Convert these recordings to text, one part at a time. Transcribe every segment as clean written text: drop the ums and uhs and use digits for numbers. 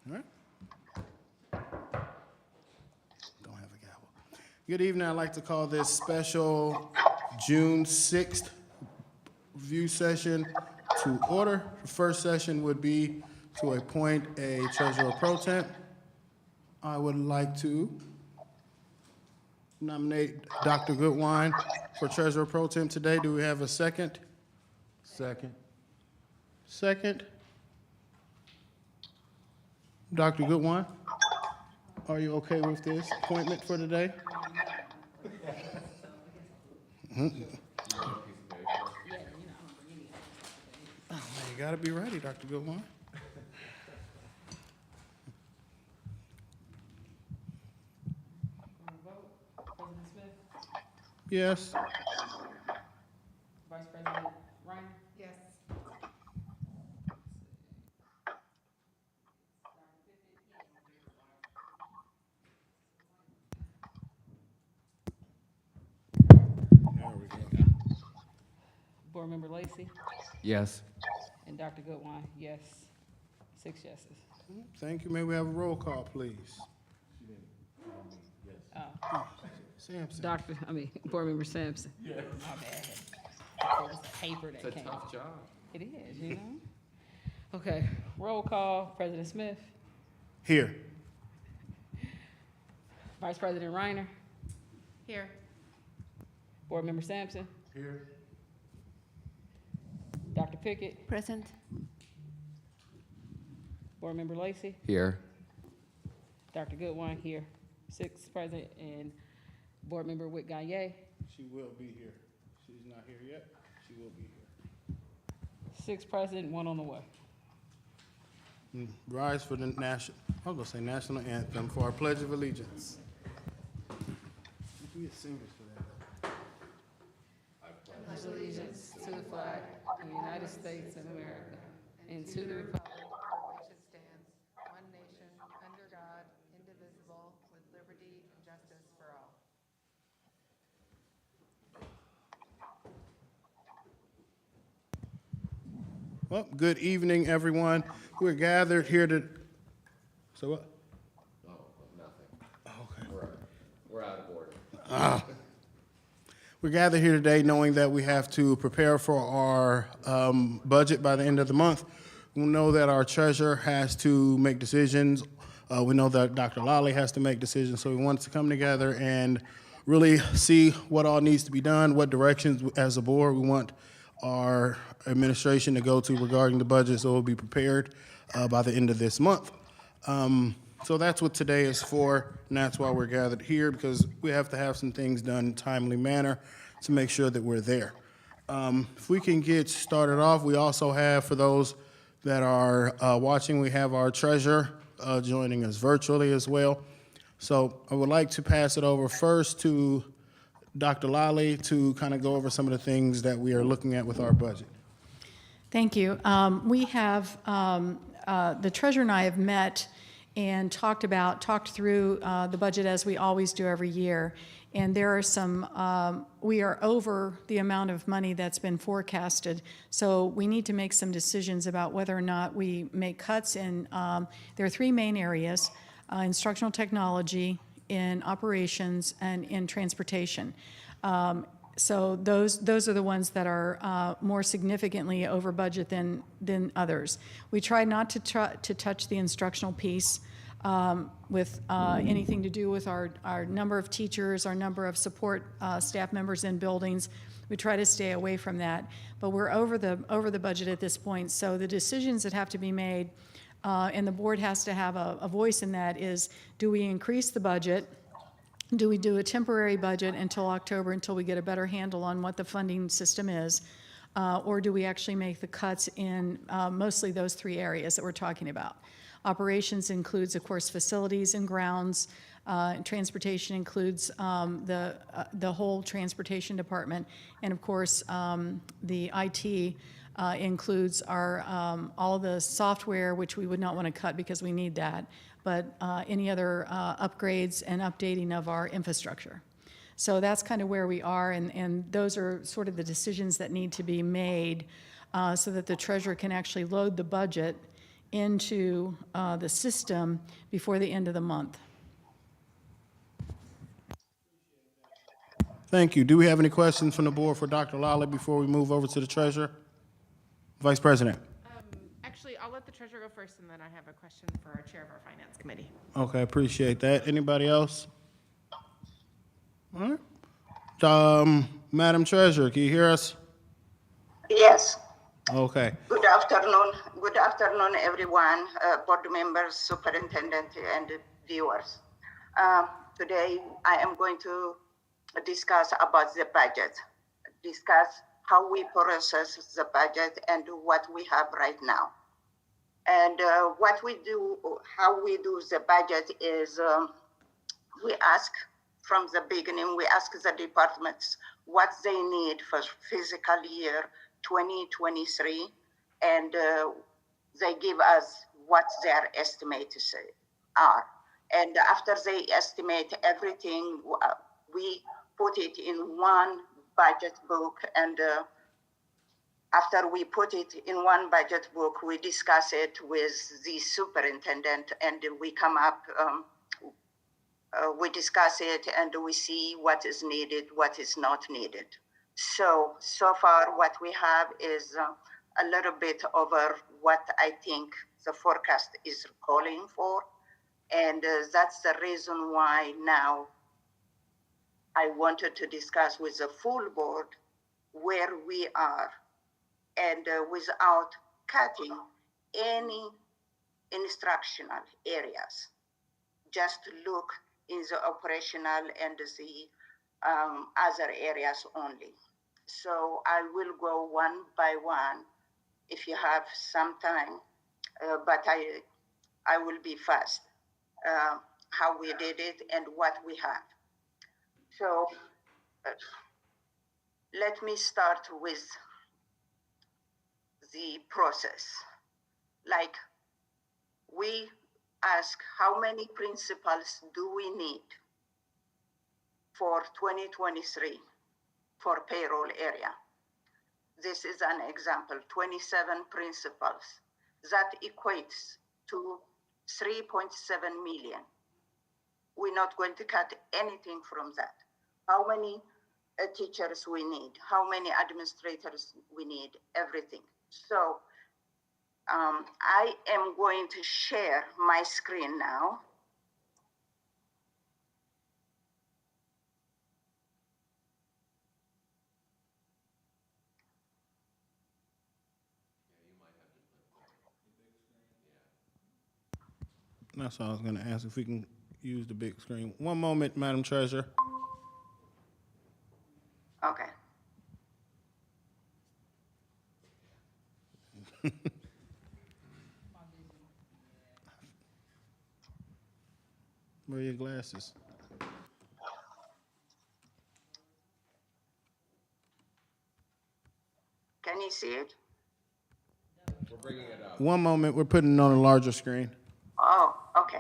All right. Don't have a gavel. Good evening. I'd like to call this special June 6th review session to order. The first session would be to appoint a treasurer pro temp. I would like to nominate Dr. Goodwine for treasurer pro temp today. Do we have a second? Second. Second. Dr. Goodwine, are you okay with this appointment for today? Mhm. Oh, man, you gotta be ready, Dr. Goodwine. President Smith, Yes. Vice President Reiner. Yes. There we go. Board Member Lacy Yes. and Dr. Goodwine, yes. 6 yeses. Thank you. May we have a roll call, please? Sampson. Board Member Sampson. Yeah. My bad. It was a paper that It's a came. tough job. It is, you know? Okay, roll call, President Smith, Here. Vice President Reiner. Here. Board Member Sampson, Here. Dr. Pickett, Present. Board Member Lacy, Here. Dr. Goodwine here. 6 present, and Board Member Whit Gagne. She will be here. She's not here yet. She will be here. 6 present, 1 on the way. Rise for the national, I was gonna say national anthem for our Pledge of Allegiance. We get singers for that. Pledge allegiance to the flag of the United States of America and to the republic for which it stands, one nation, under God, indivisible, with liberty and justice for all. Well, good evening, everyone. We're gathered here to, so what? Oh, nothing. Okay. We're out of order. We're gathered here today knowing that we have to prepare for our budget by the end of the month. We know that our treasurer has to make decisions. We know that Dr. Lally has to make decisions, so we want to come together and really see what all needs to be done, what directions as a board we want our administration to go to regarding the budget, so we'll be prepared by the end of this month. So that's what today is for, and that's why we're gathered here, because we have to have some things done in a timely manner to make sure that we're there. If we can get started off, we also have, for those that are watching, we have our treasurer joining us virtually as well. So I would like to pass it over first to Dr. Lally to kind of go over some of the things that we are looking at with our budget. Thank you. We have, the treasurer and I have met and talked through the budget as we always do every year. And there are some, we are over the amount of money that's been forecasted. So we need to make some decisions about whether or not we make cuts in, there are 3 main areas, instructional technology, in operations, and in transportation. So those are the ones that are more significantly over budget than others. We try not to touch the instructional piece with anything to do with our number of teachers, our number of support staff members in buildings. We try to stay away from that, but we're over the budget at this point. So the decisions that have to be made, and the board has to have a voice in that, is do we increase the budget? Do we do a temporary budget until October, until we get a better handle on what the funding system is? Or do we actually make the cuts in mostly those 3 areas that we're talking about? Operations includes, of course, facilities and grounds. Transportation includes the whole transportation department. And of course, the IT includes our all the software, which we would not want to cut because we need that, but any other upgrades and updating of our infrastructure. So that's kind of where we are, and those are sort of the decisions that need to be made so that the treasurer can actually load the budget into the system before the end of the month. Thank you. Do we have any questions from the board for Dr. Lally before we move over to the treasurer? Vice President. Actually, I'll let the treasurer go first, and then I have a question for our chair of our finance committee. Okay, appreciate that. Anybody else? All right. Madam Treasurer, can you hear us? Yes. Okay. Good afternoon. Good afternoon, everyone, board members, superintendent, and viewers. Today, I am going to discuss about the budget, discuss how we process the budget and what we have right now. And what we do, how we do the budget is we ask from the beginning, we ask the departments what they need for fiscal year 2023, and they give us what their estimates are. And after they estimate everything, we put it in one budget book, and after we put it in one budget book, we discuss it with the superintendent, and we come up, we discuss it, and we see what is needed, what is not needed. So far what we have is a little bit over what I think the forecast is calling for. And that's the reason why now I wanted to discuss with the full board where we are, and without cutting any instructional areas. Just look in the operational and the other areas only. So I will go one by one if you have some time, but I will be fast. How we did it and what we have. So let me start with the process. Like, we ask how many principals do we need for 2023 for payroll area. This is an example, 27 principals. That equates to 3.7 million. We're not going to cut anything from that. How many teachers we need, how many administrators we need, everything. So I am going to share my screen now. That's all I was going to ask, if we can use the big screen. One moment, Madam Treasurer. Okay. Where are your glasses? Can you see it? We're bringing it up. One moment, we're putting it on a larger screen. Oh, okay.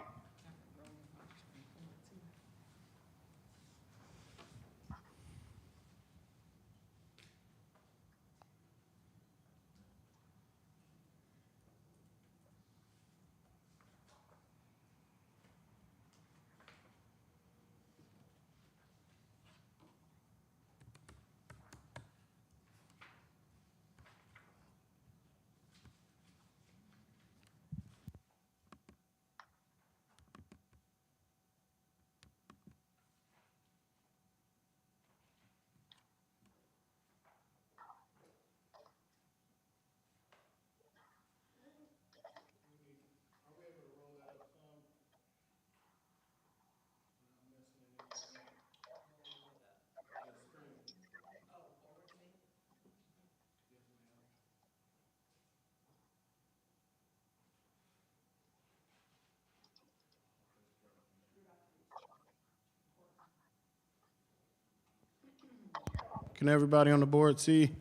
Can everybody on the board see?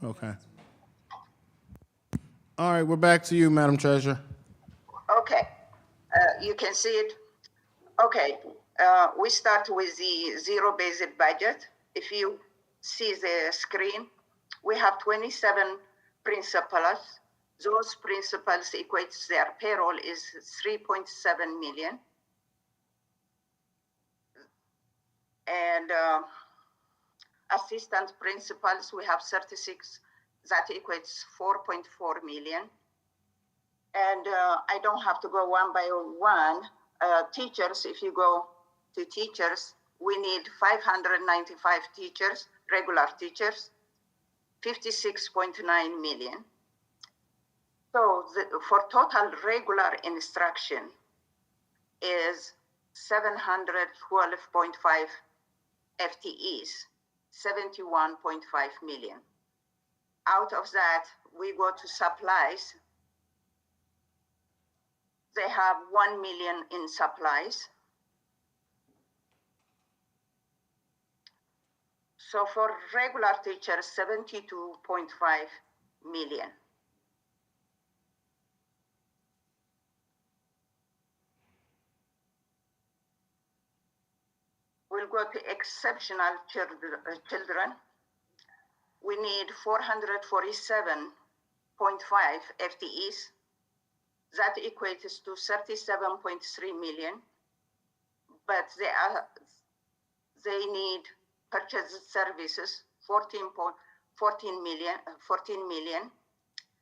Okay. All right, we're back to you, Madam Treasurer. Okay, you can see it. Okay, we start with the zero-based budget. If you see the screen, we have 27 principals. Those principals equates their payroll is 3.7 million. And assistant principals, we have 36, that equates 4.4 million. And I don't have to go one by one. Teachers, if you go to teachers, we need 595 teachers, regular teachers, 56.9 million. So for total regular instruction is 712.5 FTEs, 71.5 million. Out of that, we go to supplies. They have 1 million in supplies. So for regular teachers, 72.5 million. We'll go to exceptional children. We need 447.5 FTEs. That equates to 37.3 million. But they need purchased services, 14 million.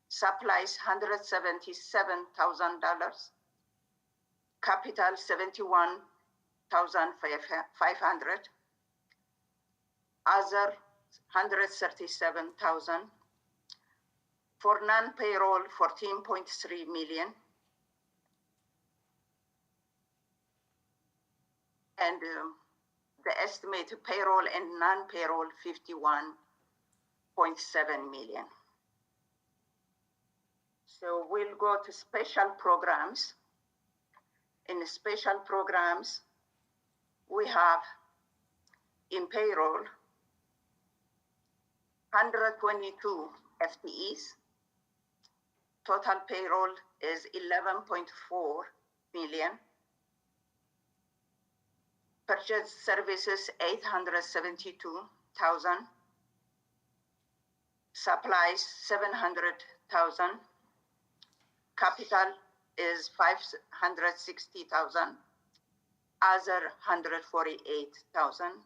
Supplies, $177,000. Capital, 71,500. Other, 137,000. For non-payroll, 14.3 million. And the estimated payroll and non-payroll, 51.7 million. So we'll go to special programs. In special programs, we have in payroll 122 FTEs. Total payroll is 11.4 million. Purchase services, 872,000. Supplies, 700,000. Capital is 560,000. Other, 148,000.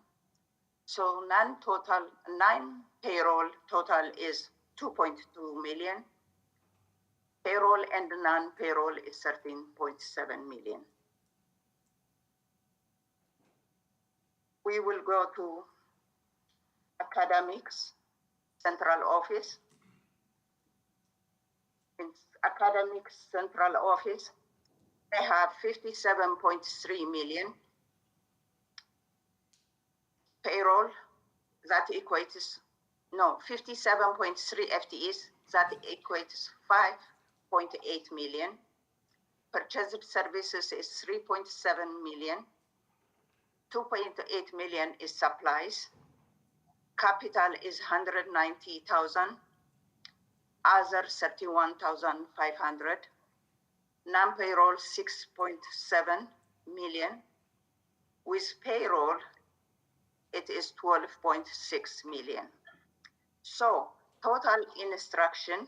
So non-payroll total is 2.2 million. Payroll and non-payroll is 13.7 million. We will go to academics, central office. In academics central office, they have 57.3 million. Payroll, that equates, 57.3 FTEs, that equates 5.8 million. Purchased services is 3.7 million. 2.8 million is supplies. Capital is 190,000. Other 31,500. Non-payroll 6.7 million. With payroll, it is 12.6 million. So total instruction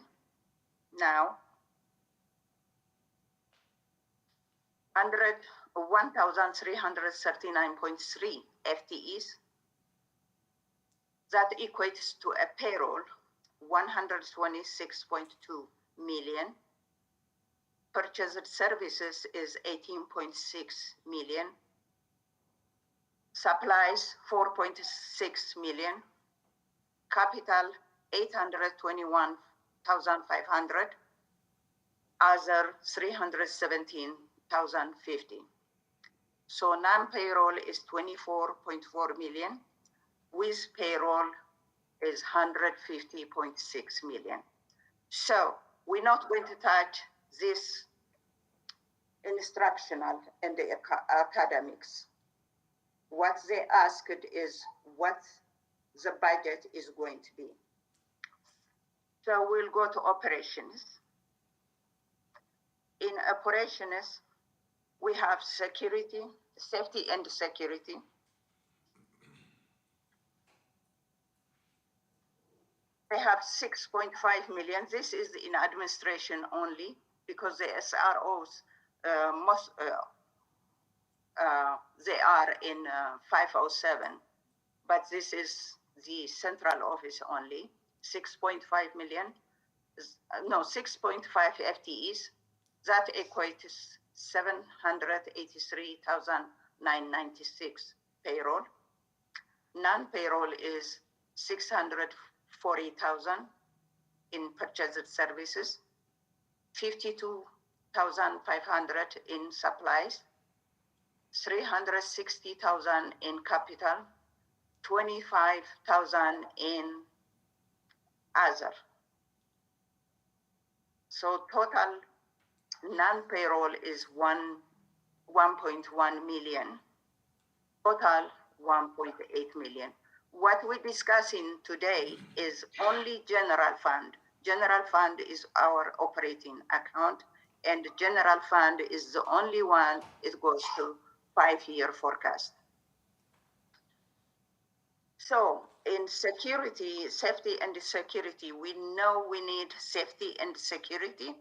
now 1,339.3 FTEs. That equates to a payroll 126.2 million. Purchased services is 18.6 million. Supplies 4.6 million. Capital 821,500. Other 317,050. So non-payroll is 24.4 million. With payroll is 150.6 million. So we're not going to touch this instructional and the academics. What they asked is what the budget is going to be. So we'll go to operations. In operations, we have security, safety and security. They have 6.5 million. This is in administration only because the SROs, they are in 507, but this is the central office only. 6.5 million, no, 6.5 FTEs. That equates 783,996 payroll. Non-payroll is 640,000 in purchased services, 52,500 in supplies, 360,000 in capital, 25,000 in other. So total non-payroll is 1.1 million, total 1.8 million. What we're discussing today is only general fund. General fund is our operating account, and general fund is the only one it goes to 5-year forecast. So in security, safety and security, we know we need safety and security.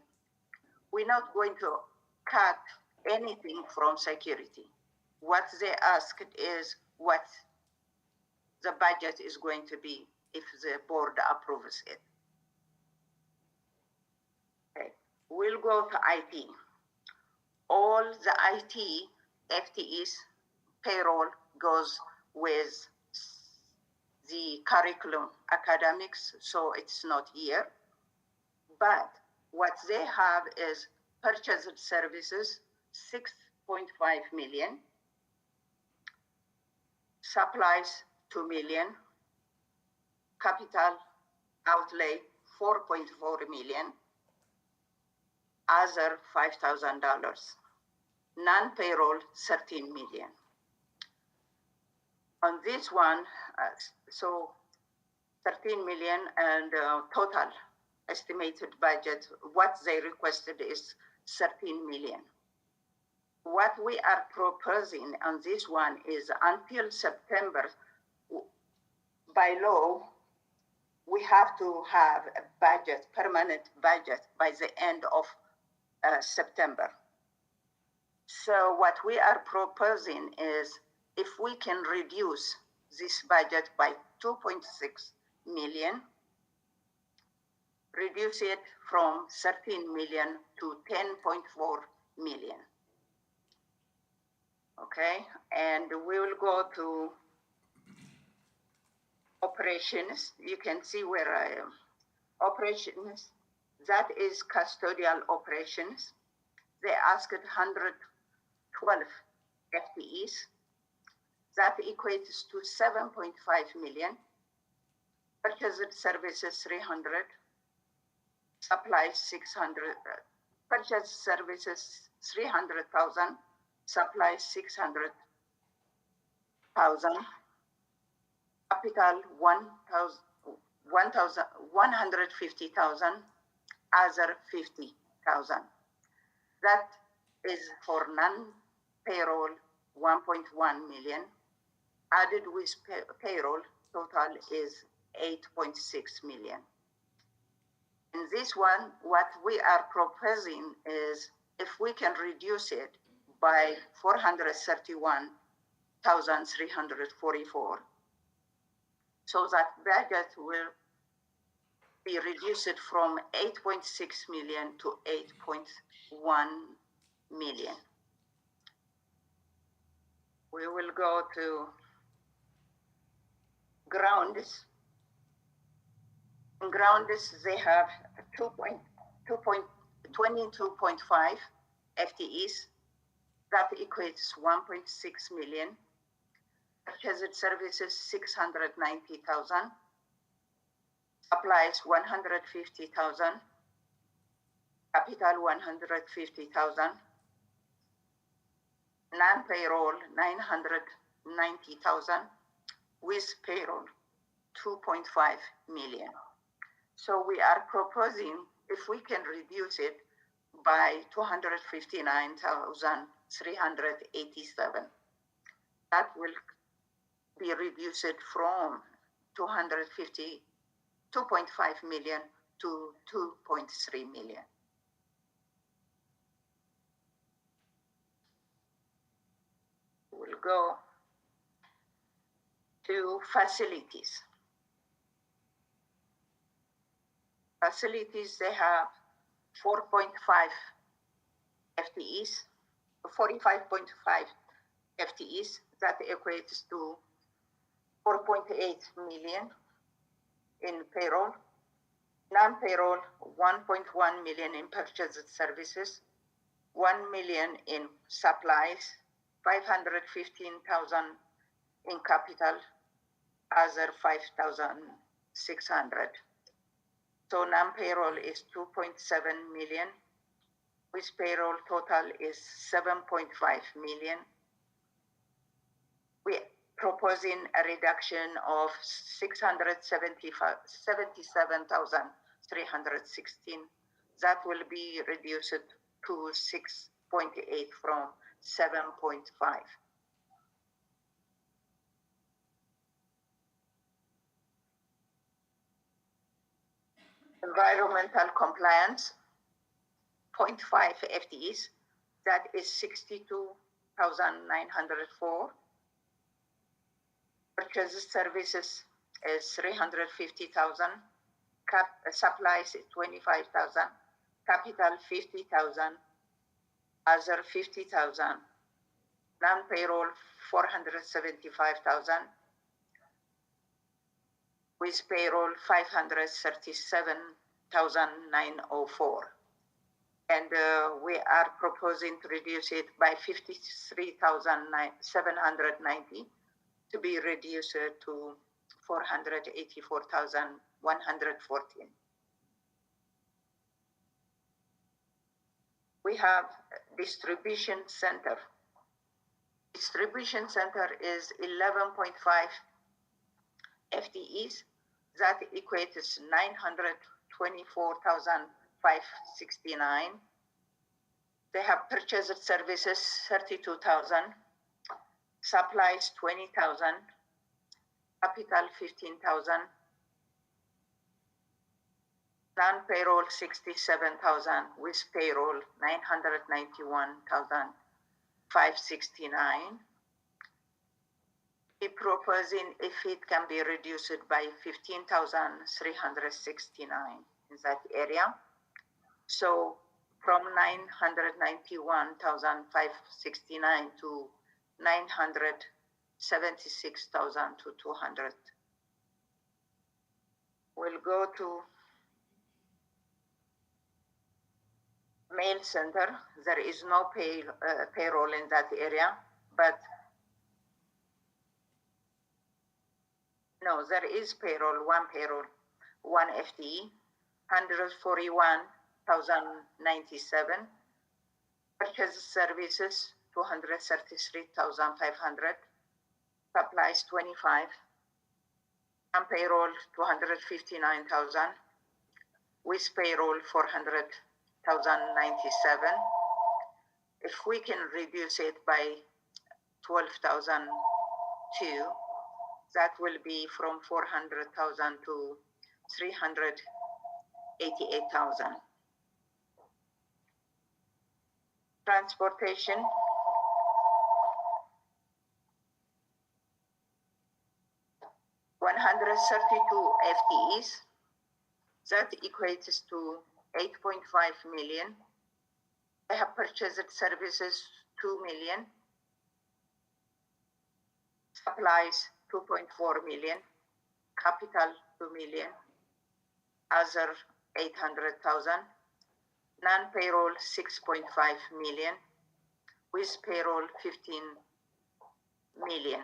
We're not going to cut anything from security. What they asked is what the budget is going to be if the board approves it. Okay. We'll go to IT. All the IT FTEs payroll goes with the curriculum academics, so it's not here. But what they have is purchased services, 6.5 million, supplies, 2 million, capital outlay, 4.4 million, other $5,000, non-payroll, 13 million. On this one, so 13 million and total estimated budget, what they requested is 13 million. What we are proposing on this one is until September, by law, we have to have a budget, permanent budget by the end of September. So what we are proposing is if we can reduce this budget by 2.6 million, reduce it from 13 million to 10.4 million. Okay, and we will go to operations. You can see where I am. Operations, that is custodial operations. They asked 112 FTEs. That equates to 7.5 million. Purchased services 300, supplies 600, purchased services 300,000, supplies 600,000, capital 150,000, other 50,000. That is for non-payroll 1.1 million. Added with payroll, total is 8.6 million. In this one, what we are proposing is if we can reduce it by 431,344, so that budget will be reduced from 8.6 million to 8.1 million. We will go to grounds. In grounds, they have 22.5 FTEs. That equates 1.6 million. Purchased services 690,000. Supplies 150,000. Capital 150,000. Non-payroll 990,000. With payroll 2.5 million. So we are proposing if we can reduce it by 259,387. That will be reduced from 250 2.5 million to 2.3 million. We'll go to facilities. Facilities, they have 4.5 FTEs, 45.5 FTEs. That equates to 4.8 million in payroll. Non-payroll, 1.1 million in purchased services, 1 million in supplies, 515,000 in capital, other 5,600. So non-payroll is 2.7 million, with payroll total is 7.5 million. We proposing a reduction of 677,316. That will be reduced to 6.8 from 7.5. Environmental compliance, 0.5 FTEs, that is 62,904. Purchase services is 350,000, supplies is 25,000, capital 50,000, other 50,000, non-payroll 475,000, with payroll 537,904. And we are proposing to reduce it by 53,790 to be reduced to 484,114. We have distribution center. Distribution center is 11.5 FTEs. That equates 924,569. They have purchased services 32,000, supplies 20,000, capital 15,000, non-payroll 67,000, with payroll 991,569. We proposing if it can be reduced by 15,369 in that area. So from 991,569 to 976,200. We'll go to mail center. There is no payroll in that area, but no, there is payroll, one FTE, 141,097. Purchase services, 233,500. Supplies, 25. And payroll, 259,000. With payroll, 400,097. If we can reduce it by 12,002, that will be from 400,000 to 388,000. Transportation, FTEs. That equates to 8.5 million. They have purchased services 2 million. Supplies 2.4 million. Capital 2 million. Other 800,000. Non-payroll 6.5 million. With payroll 15 million.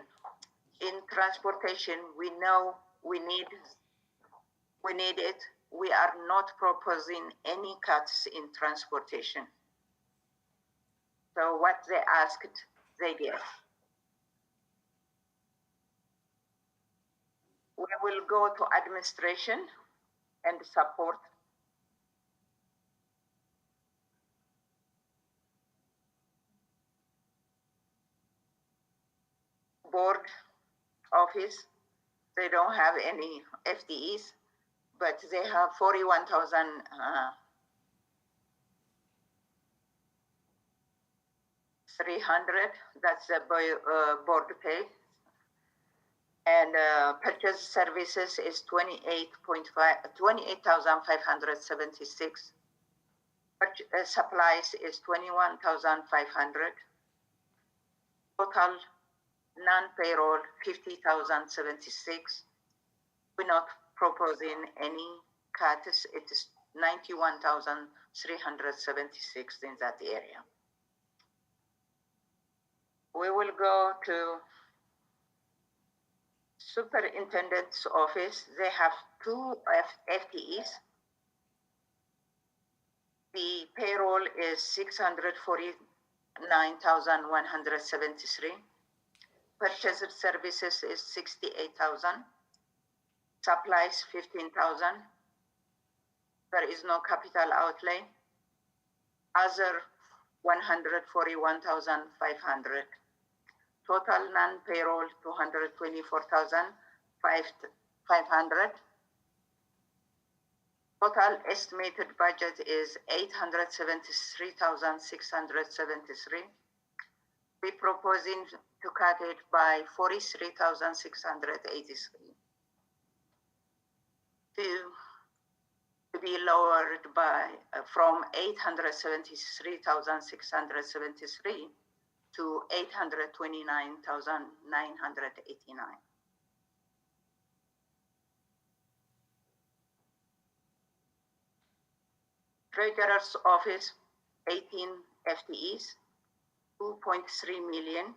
In transportation, we know we need it. We are not proposing any cuts in transportation. So what they asked, they did. We will go to administration and support. Board office, they don't have any FTEs, but they have 41,000 300. That's the board pay. And purchase services is 28,576. Supplies is 21,500. Total non-payroll 50,076. We're not proposing any cuts. It is 91,376 in that area. We will go to superintendent's office. They have two FTEs. The payroll is 649,173. Purchase services is 68,000. Supplies 15,000. There is no capital outlay. Other 141,500. Total non-payroll 224,500. Total estimated budget is 873,673. We're proposing to cut it by 43,683. To be lowered by from 873,673 to 829,989. Treasurer's office, 18 FTEs, 2.3 million.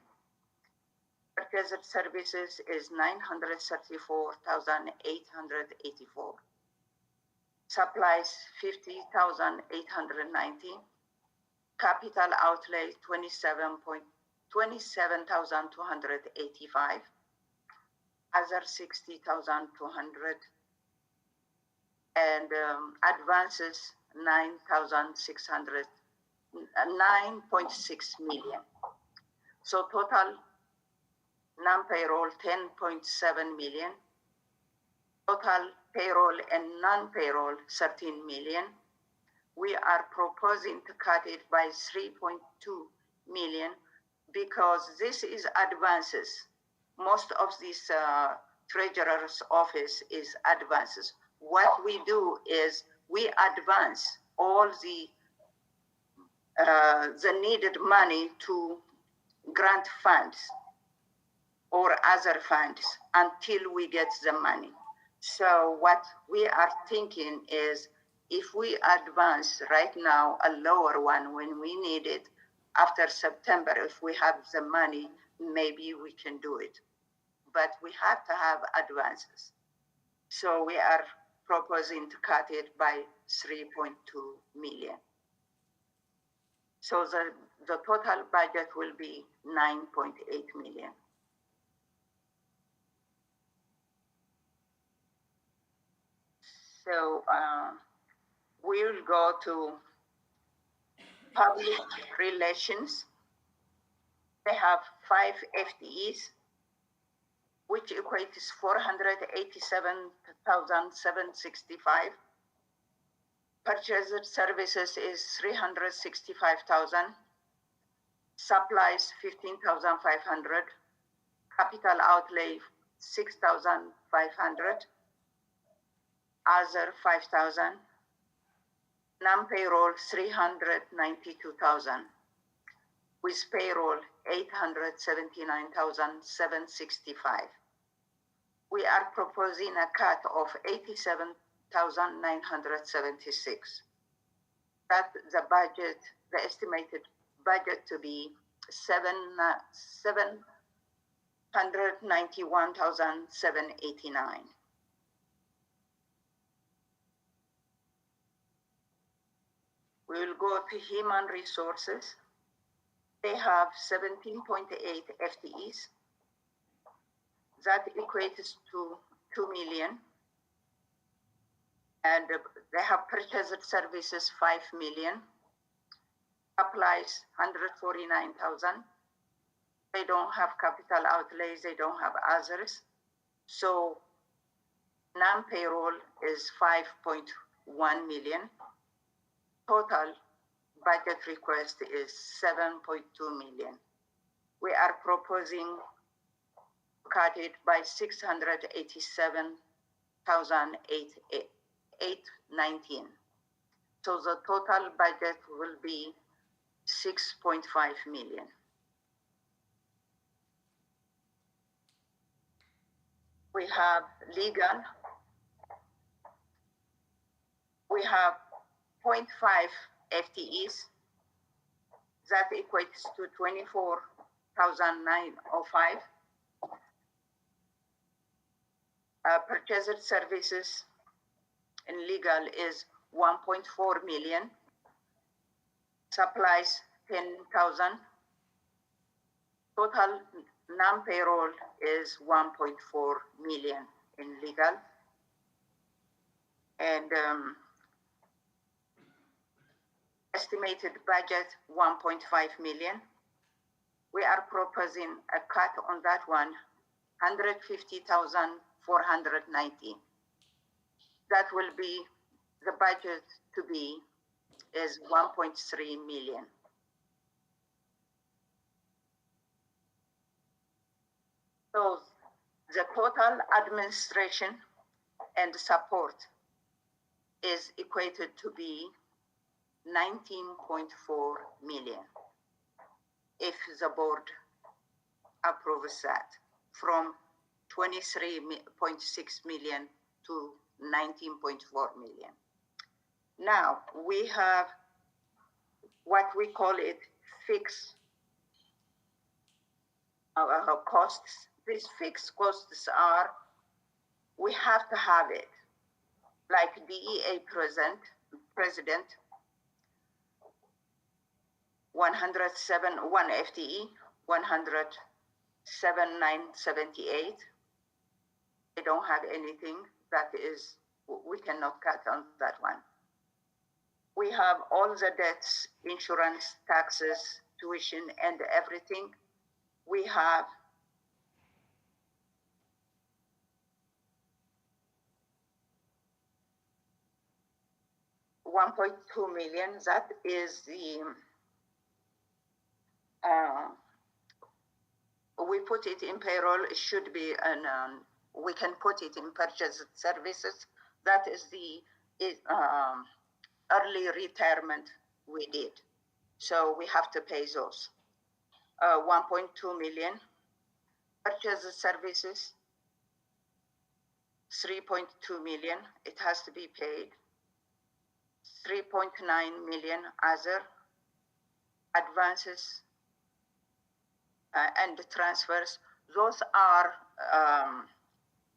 Purchase services is 934,884. Supplies 50,890. Capital outlay 27,285. Other 60,200. And advances 9.6 million. So total non-payroll 10.7 million. Total payroll and non-payroll 13 million. We are proposing to cut it by 3.2 million because this is advances. Most of this treasurer's office is advances. What we do is we advance all the needed money to grant funds or other funds until we get the money. So what we are thinking is if we advance right now a lower one when we need it, after September, if we have the money, maybe we can do it. But we have to have advances. So we are proposing to cut it by 3.2 million. So the total budget will be 9.8 million. So we will go to public relations. They have 5 FTEs, which equates 487,765. Purchased services is 365,000. Supplies 15,500. Capital outlay 6,500. Other 5,000. Non-payroll 392,000. With payroll 879,765. We are proposing a cut of 87,976. That the budget, the estimated budget to be 791,789. We will go to human resources. They have 17.8 FTEs. That equates to 2 million. And they have purchased services 5 million. Supplies 149,000. They don't have capital outlays. They don't have others. So Non-payroll is 5.1 million. Total budget request is 7.2 million. We are proposing to cut it by 687,819. So the total budget will be 6.5 million. We have legal. We have 0.5 FTEs. That equates to 24,905. Purchased services in legal is 1.4 million. Supplies 10,000. Total non-payroll is 1.4 million in legal. And estimated budget 1.5 million. We are proposing a cut on that one, 150,490. That will be the budget to be is 1.3 million. So the total administration and support is equated to be 19.4 million if the board approves that, from 23.6 million to 19.4 million. Now we have what we call it fixed costs. These fixed costs are, we have to have it, like DEA president, 107, 1 FTE, 107,978. They don't have anything that is, we cannot cut on that one. We have all the debts, insurance, taxes, tuition, and everything. We have $1.2 million. That is the, we put it in payroll. It should be an, we can put it in purchased services. That is the early retirement we did. So we have to pay those. 1.2 million. Purchased services, 3.2 million. It has to be paid. 3.9 million other advances and transfers. Those are,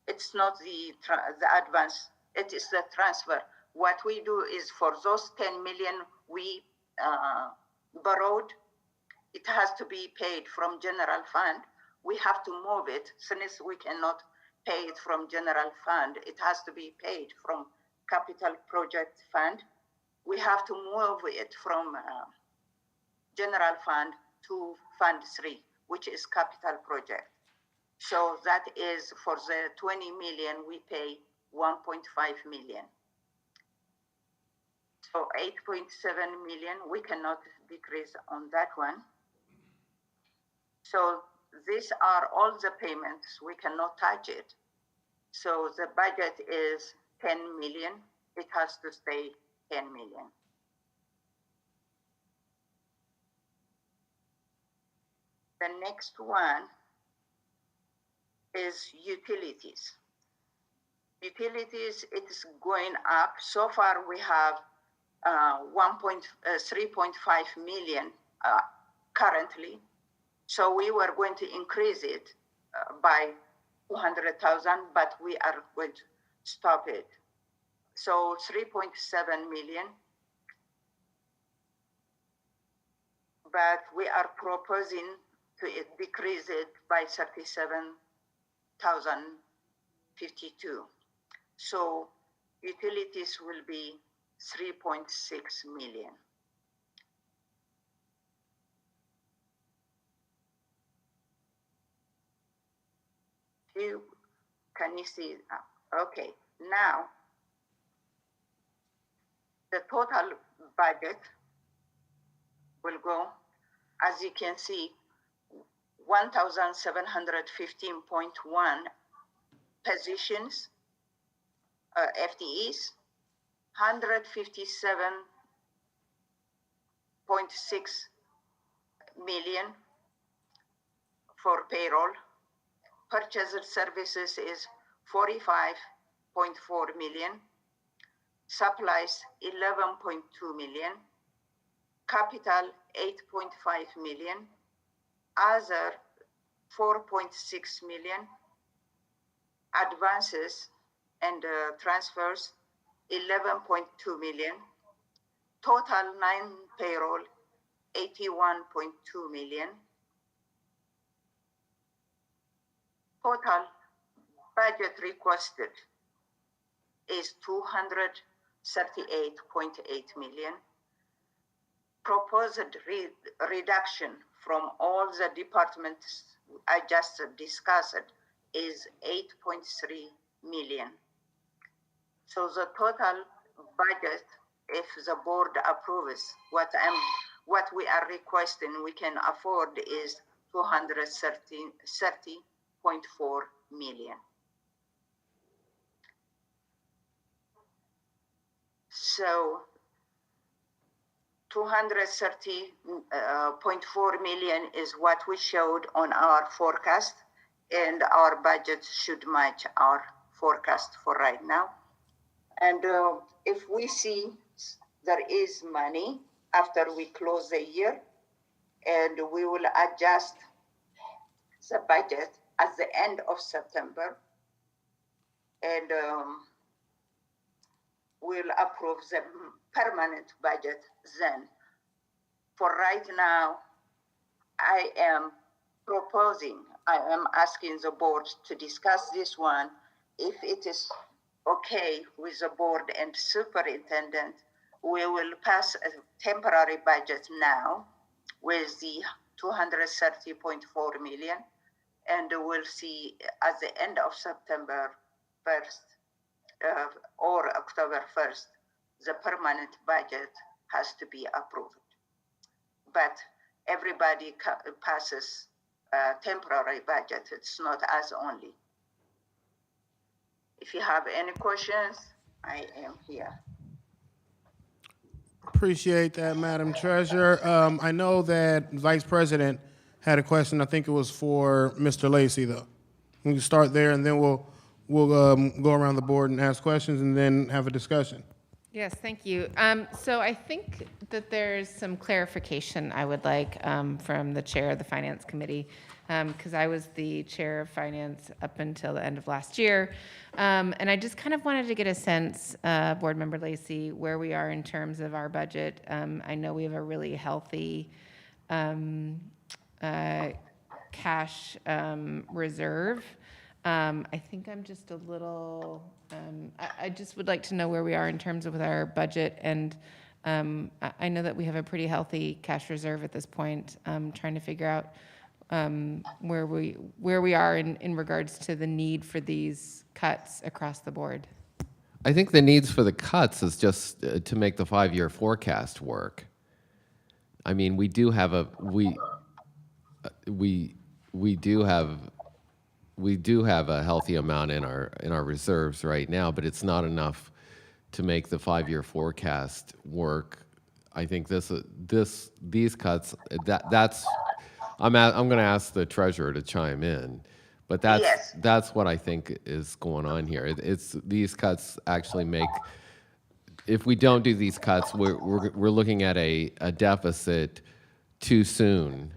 it's not the advance, it is the transfer. What we do is for those 10 million we borrowed, it has to be paid from general fund. We have to move it, since we cannot pay it from general fund. It has to be paid from capital project fund. We have to move it from general fund to fund 3, which is capital project. So that is for the 20 million, we pay 1.5 million. So 8.7 million, we cannot decrease on that one. So these are all the payments, we cannot touch it. So the budget is 10 million, it has to stay 10 million. The next one is utilities. Utilities, it is going up. So far we have 3.5 million currently. So we were going to increase it by 200,000, but we are going to stop it. So 3.7 million. But we are proposing to decrease it by 37,052. So utilities will be 3.6 million. Can you see? Okay, Now, the total budget will go, as you can see, 1,715.1 positions, FTEs, 157.6 million for payroll. Purchased services is 45.4 million. Supplies 11.2 million. Capital 8.5 million. Other 4.6 million. Advances and transfers 11.2 million. Total non-payroll 81.2 million. Total budget requested is 238.8 million. Proposed reduction from all the departments I just discussed is 8.3 million. So the total budget, if the board approves what we are requesting, we can afford is 230.4 million. So 230.4 million is what we showed on our forecast, and our budget should match our forecast for right now. And if we see there is money after we close the year, and we will adjust the budget at the end of September, and we'll approve the permanent budget then. For right now, I am asking the board to discuss this one. If it is okay with the board and superintendent, we will pass a temporary budget now with the 230.4 million, and we'll see at the end of September 1st or October 1st, the permanent budget has to be approved. But everybody passes a temporary budget. It's not us only. If you have any questions, I am here. Appreciate that, Madam Treasurer. I know that Vice President had a question. I think it was for Mr. Lacy, though. We can start there, and then we'll go around the board and ask questions, and then have a discussion. Yes, thank you. So I think that there's some clarification I would like from the chair of the Finance Committee, because I was the chair of Finance up until the end of last year. And I just kind of wanted to get a sense, Board Member Lacy, where we are in terms of our budget. I know we have a really healthy cash reserve. I think I'm just a little, I just would like to know where we are in terms of with our budget. And I know that we have a pretty healthy cash reserve at this point. Trying to figure out where we are in regards to the need for these cuts across the board. I think the needs for the cuts is just to make the 5-year forecast work. I mean, we do have a healthy amount in our reserves right now, but it's not enough to make the 5-year forecast work. I think these cuts, that's I'm going to ask the treasurer to chime in, but that's what I think is going on here. It's these cuts actually make. If we don't do these cuts, we're looking at a deficit too soon.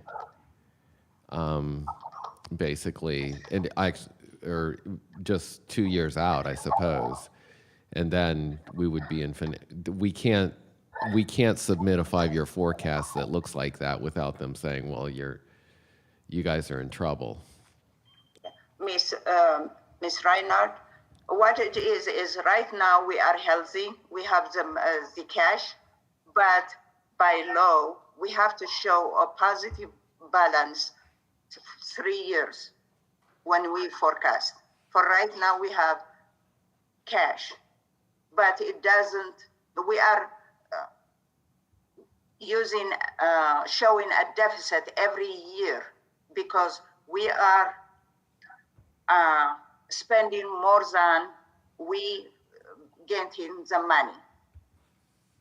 Basically, or just 2 years out, I suppose, and then we would be infinite. We can't submit a 5-year forecast that looks like that without them saying, "Well, you guys are in trouble." Miss Reinhardt, what it is right now we are healthy. We have the cash, but by law we have to show a positive balance 3 years when we forecast. For right now we have cash, but it doesn't, we are showing a deficit every year because we are spending more than we getting the money.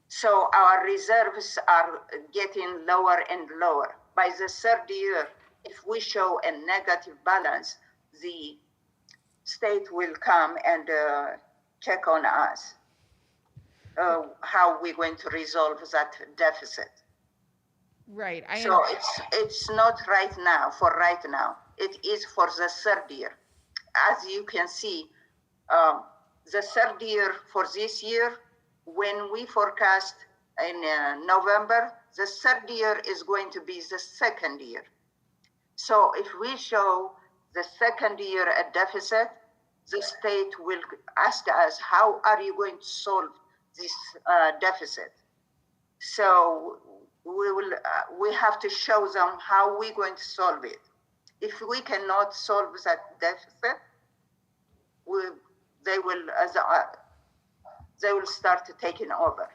So our reserves are getting lower and lower. By the third year, if we show a negative balance, the state will come and check on us. How we're going to resolve that deficit. Right. So it's not right now, for right now. It is for the third year. As you can see, the third year for this year, when we forecast in November, the third year is going to be the second year. So if we show the second year a deficit, the state will ask us, how are you going to solve this deficit? So we have to show them how we're going to solve it. If we cannot solve that deficit, they will start taking over.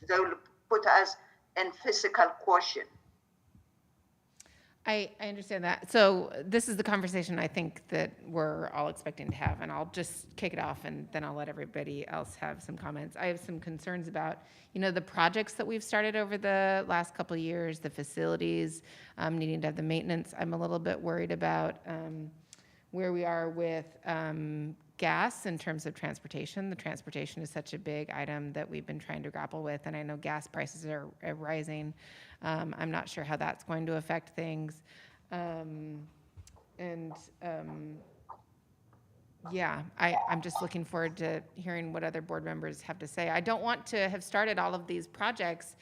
They will put us in fiscal caution. I understand that. So this is the conversation I think that we're all expecting to have, and I'll just kick it off and then I'll let everybody else have some comments. I have some concerns about, the projects that we've started over the last couple of years, the facilities, needing to have the maintenance. I'm a little bit worried about where we are with gas in terms of transportation. The transportation is such a big item that we've been trying to grapple with, and I know gas prices are rising. I'm not sure how that's going to affect things. Yeah, I'm just looking forward to hearing what other board members have to say. I don't want to have started all of these projects,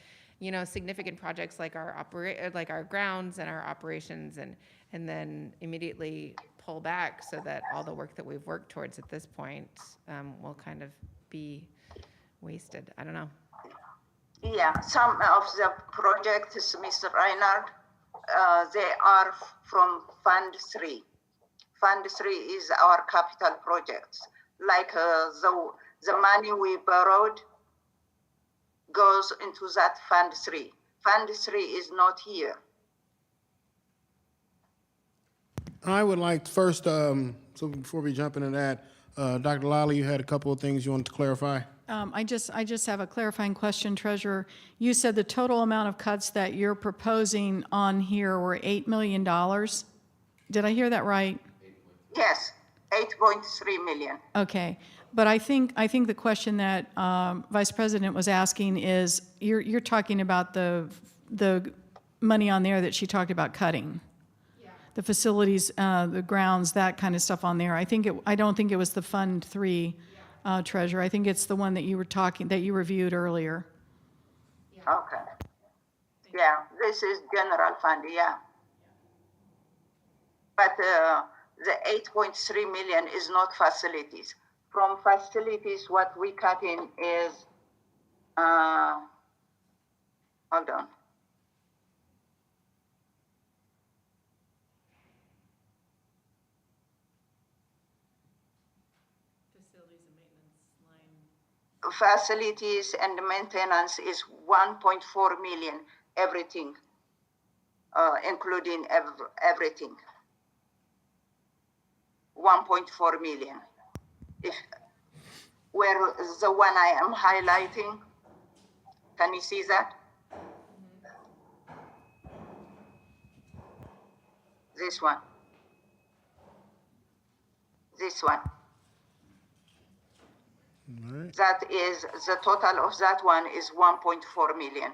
significant projects like our grounds and our operations, and then immediately pull back so that all the work that we've worked towards at this point will kind of be wasted. I don't know. Yeah, some of the projects, Mr. Reinhardt, they are from Fund 3. Fund 3 is our capital projects. Like the money we borrowed goes into that Fund 3. Fund 3 is not here. I would like first, so before we jump into that, Dr. Lally, you had a couple of things you wanted to clarify. I just have a clarifying question, Treasurer. You said the total amount of cuts that you're proposing on here were $8 million. Did I hear that right? Yes, 8.3 million. Okay, but I think the question that Vice President was asking is, you're talking about the money on there that she talked about cutting. The facilities, the grounds, that kind of stuff on there. I don't think it was the Fund 3, Treasurer. I think it's the one that you reviewed earlier. Okay. Yeah, this is general fund, yeah. But the 8.3 million is not facilities. From facilities, what we cut in is, hold on. Facilities and maintenance is 1.4 million, everything, including everything. 1.4 million. Where the one I am highlighting, can you see that? This one. This one. All right. That is, the total of that one is 1.4 million.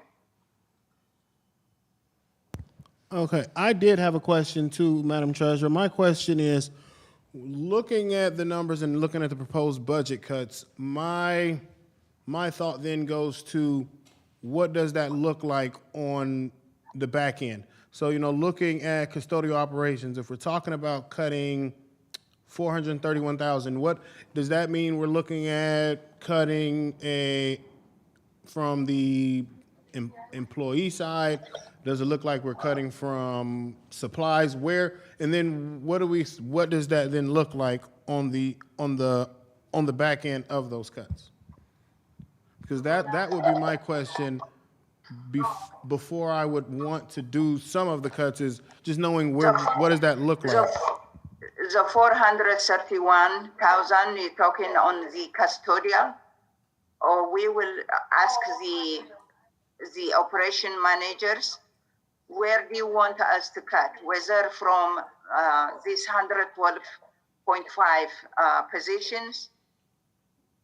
Okay, I did have a question too, Madam Treasurer. My question is, looking at the numbers and looking at the proposed budget cuts, my thought then goes to what does that look like on the back end? So, looking at custodial operations, if we're talking about cutting 431,000, what does that mean? We're looking at cutting from the employee side? Does it look like we're cutting from supplies? Where, and then what does that then look like on the on the back end of those cuts? Because that would be my question before I would want to do some of the cuts, is just knowing what does that look like? The 431,000, you're talking on the custodial, or we will ask the operation managers, where do you want us to cut? Whether from these 112.5 positions,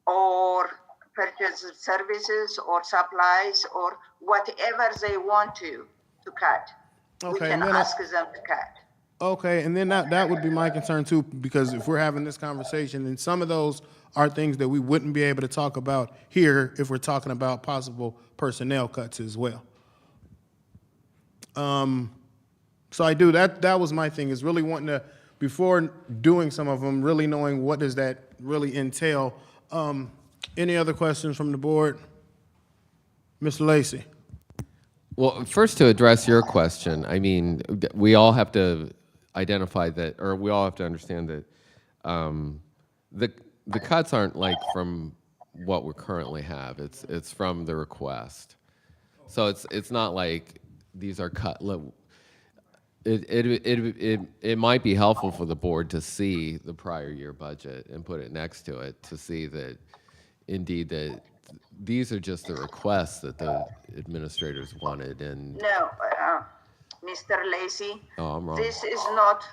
or purchase services, or supplies, or whatever they want to cut. We Okay, can and then ask them to cut. Okay, and then that would be my concern too, because if we're having this conversation, then some of those are things that we wouldn't be able to talk about here if we're talking about possible personnel cuts as well. So I do, that was my thing, is really wanting to, before doing some of them, really knowing what does that really entail. Any other questions from the board? Mr. Lacy? Well, first to address your question, I mean, we all have to identify that, or we all have to understand that the cuts aren't like from what we currently have. It's from the request. So it's not like these are cut. It might be helpful for the board to see the prior year budget and put it next to it to see that indeed that these are just the requests that the administrators wanted. And No, Mr. Lacy. Oh, I'm wrong. This is not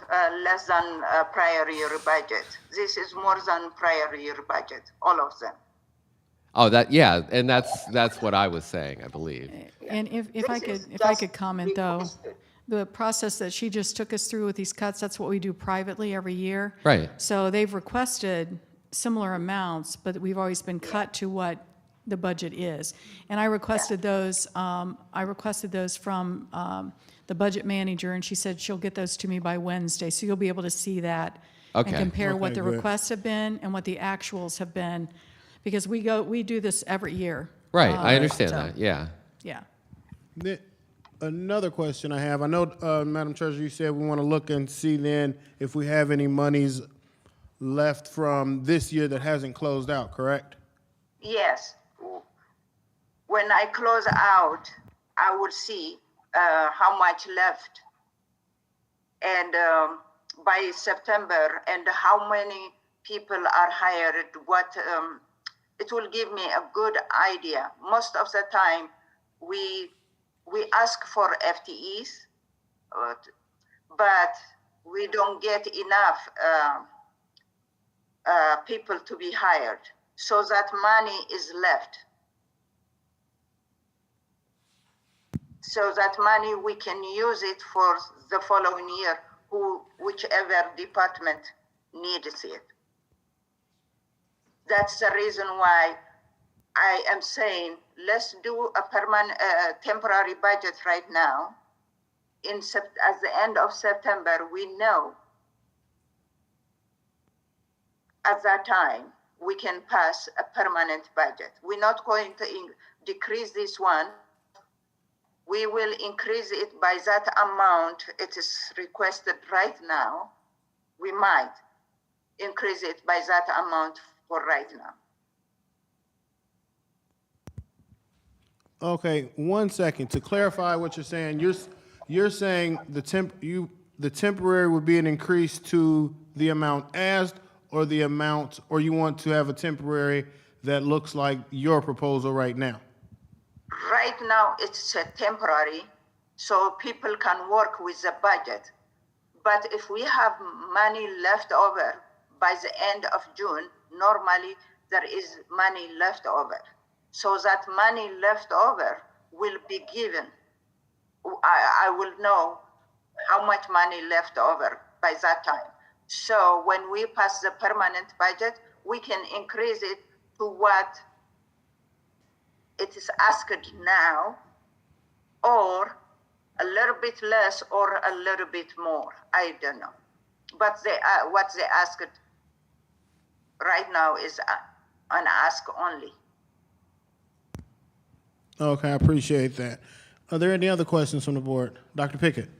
less than prior year budget. This is more than prior year budget, all of them. oh, and that's what I was saying, I believe. And if I This is could, if I just could comment though, requested. the process that she just took us through with these cuts, that's what we do privately every year. Right. So they've requested similar amounts, but we've always been cut to what the budget is. And I requested those from the budget manager, and she said she'll get those to me by Wednesday. So you'll be able to see that and Okay. compare what Okay, the good. requests have been and what the actuals have been, because we do this every year. Right, I understand so- that, yeah. Yeah. Another question I have, I know, Madam Treasurer, you said we want to look and see then if we have any monies left from this year that hasn't closed out, correct? Yes. When I close out, I will see how much left. And by September, and how many people are hired, it will give me a good idea. Most of the time, we ask for FTEs, but we don't get enough people to be hired. So that money is left. So that money, we can use it for the following year, whichever department needs it. That's the reason why I am saying, let's do a temporary budget right now. At the end of September, we know at that time we can pass a permanent budget. We're not going to decrease this one. We will increase it by that amount it is requested right now. We might increase it by that amount for right now. Okay, 1 second, to clarify what you're saying, you're saying the temporary would be an increase to the amount asked, or the amount, or you want to have a temporary that looks like your proposal right now? Right now, it's a temporary, so people can work with the budget. But if we have money left over by the end of June, normally there is money left over. So that money left over will be given. I will know how much money left over by that time. So when we pass the permanent budget, we can increase it to what it is asked now, or a little bit less, or a little bit more. I don't know. But what they asked right now is an ask only. Okay, I appreciate that. Are there any other questions from the board? Dr. Pickett?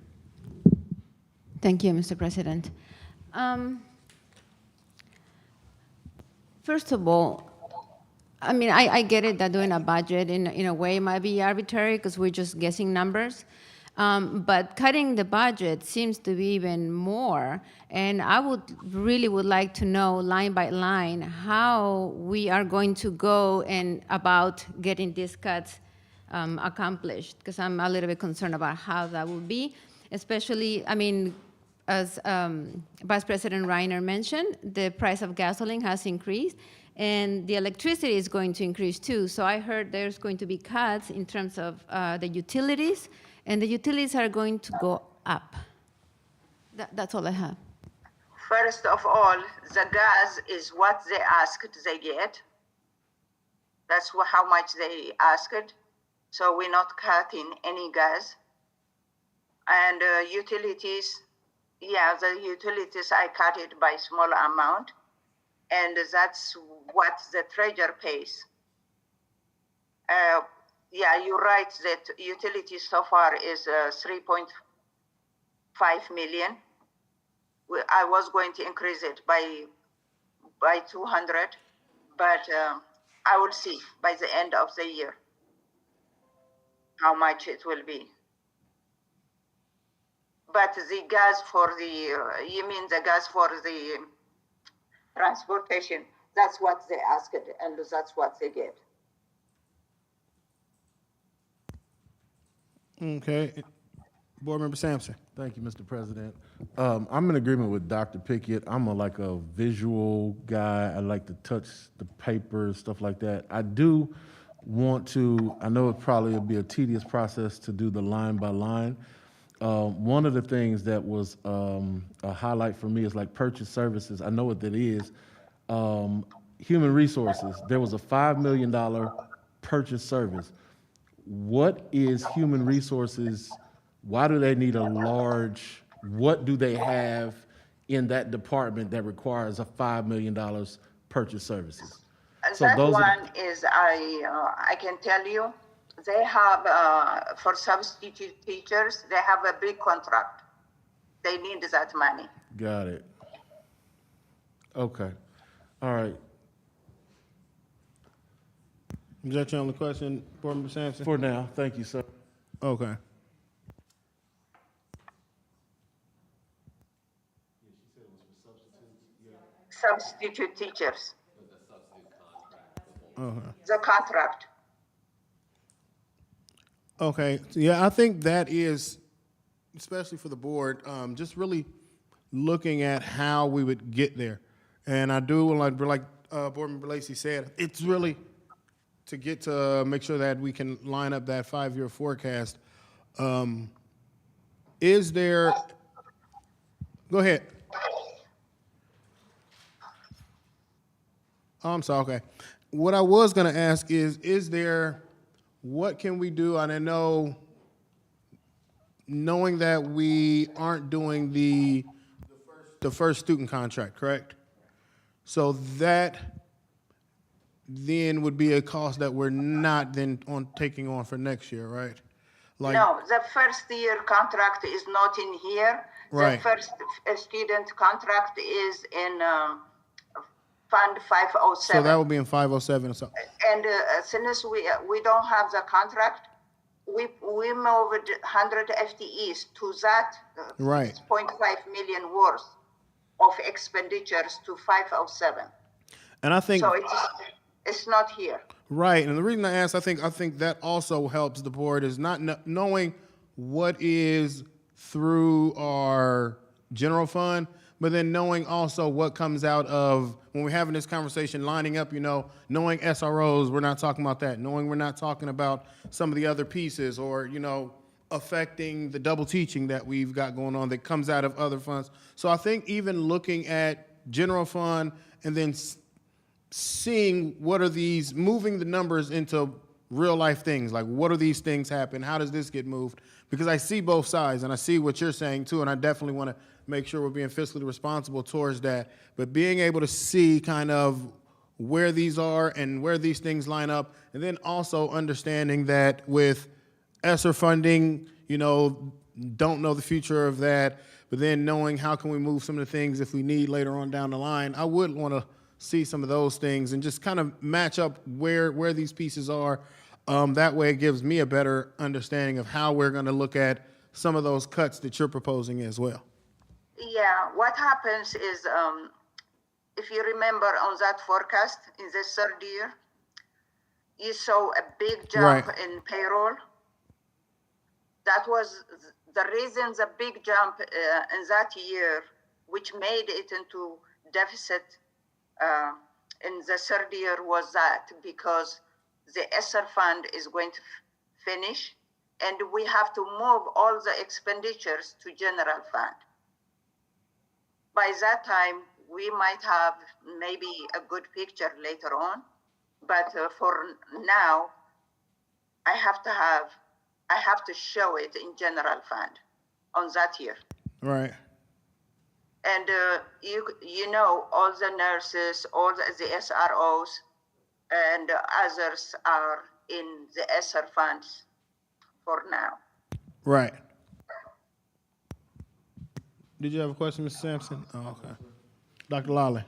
Thank you, Mr. President. First of all, I mean, I get it that doing a budget in a way might be arbitrary because we're just guessing numbers. But cutting the budget seems to be even more. And I would like to know line by line how we are going to go and about getting these cuts accomplished, because I'm a little bit concerned about how that will be, especially, I mean, as Vice President Reiner mentioned, the price of gasoline has increased, and the electricity is going to increase too. So I heard there's going to be cuts in terms of the utilities, and the utilities are going to go up. That's all I have. First of all, the gas is what they asked, they get. That's how much they asked. So we're not cutting any gas. And utilities, yeah, the utilities, I cut it by small amount. And that's what the treasurer pays. Yeah, you're right that utilities so far is 3.5 million. I was going to increase it by 200, but I will see by the end of the year how much it will be. But the gas for the, you mean the gas for the transportation, that's what they asked and that's what they get. Okay. Board Member Sampson. Thank you, Mr. President. I'm in agreement with Dr. Pickett. I'm like a visual guy. I like to touch the paper, stuff like that. I do want to, I know it probably will be a tedious process to do the line by line. One of the things that was a highlight for me is like purchase services. I know what that is. Human resources, there was a $5 million purchase service. What is human resources? Why do they need a large, what do they have in that department that requires a $5 million purchase services? So that those one is, I can tell you, they have, for substitute teachers, they have a big contract. They need that money. Got it. Okay. All right. Is that your only question, Board Member Sampson? For now, thank you, sir. Okay. Substitute teachers. Okay. The contract. Okay, so yeah, I think that is, especially for the board, just really looking at how we would get there. And I do, like Board Member Lacey said, it's really to get to make sure that we can line up that 5-year forecast. Is there, go ahead. Oh, I'm sorry, okay. What I was gonna ask is there, what can we do? And I know, knowing that we aren't doing the first student contract, correct? So that then would be a cost that we're not then taking on for next year, right? Like, No, the first year contract is not in here. Right. The first student contract is in Fund 507. so that would be in 507 or something. And since we don't have the contract, we moved 100 FTEs to that Right. 6.5 million worth of expenditures to 507. And I think, So it's not here. right, and the reason I ask, I think that also helps the board is not knowing what is through our general fund, but then knowing also what comes out of, when we're having this conversation, lining up, knowing SROs, we're not talking about that, knowing we're not talking about some of the other pieces or, affecting the double teaching that we've got going on that comes out of other funds. So I think even looking at general fund and then seeing what are these, moving the numbers into real life things, like what are these things happen? How does this get moved? Because I see both sides and I see what you're saying too, and I definitely want to make sure we're being fiscally responsible towards that. But being able to see kind of where these are and where these things line up, and then also understanding that with ESSER funding, don't know the future of that, but then knowing how can we move some of the things if we need later on down the line. I would want to see some of those things and just kind of match up where these pieces are. That way it gives me a better understanding of how we're going to look at some of those cuts that you're proposing as well. Yeah, what happens is, if you remember on that forecast in the third year, you saw a big jump Right. in payroll. That was the reason, the big jump in that year, which made it into deficit in the third year, was that because the ESSER fund is going to finish and we have to move all the expenditures to general fund. By that time, we might have maybe a good picture later on, but for now, I have to show it in general fund on that year. Right. And you know, all the nurses, all the SROs, and others are in the ESSER funds for now. Right. Did you have a question, Mr. Sampson? Oh, okay. Dr. Lally.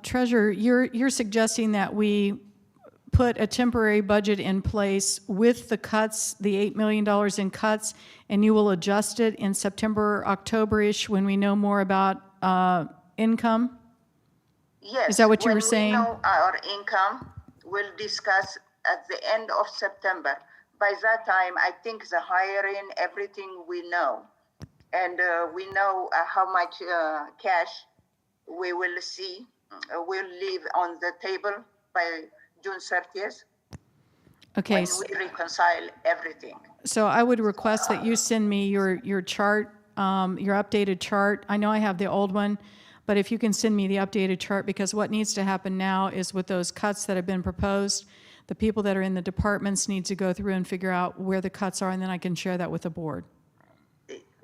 Treasurer, you're suggesting that we put a temporary budget in place with the cuts, the $8 million in cuts, and you will adjust it in September, October-ish when we know more about income? Yes. Is that what you were saying? When we know our income, we'll discuss at the end of September. By that time, I think the hiring, everything we know. And we know how much cash we will see, will leave on the table by June 30th. Okay. When we reconcile everything. So I would request that you send me your chart, your updated chart. I know I have the old one, but if you can send me the updated chart, because what needs to happen now is with those cuts that have been proposed, the people that are in the departments need to go through and figure out where the cuts are, and then I can share that with the board.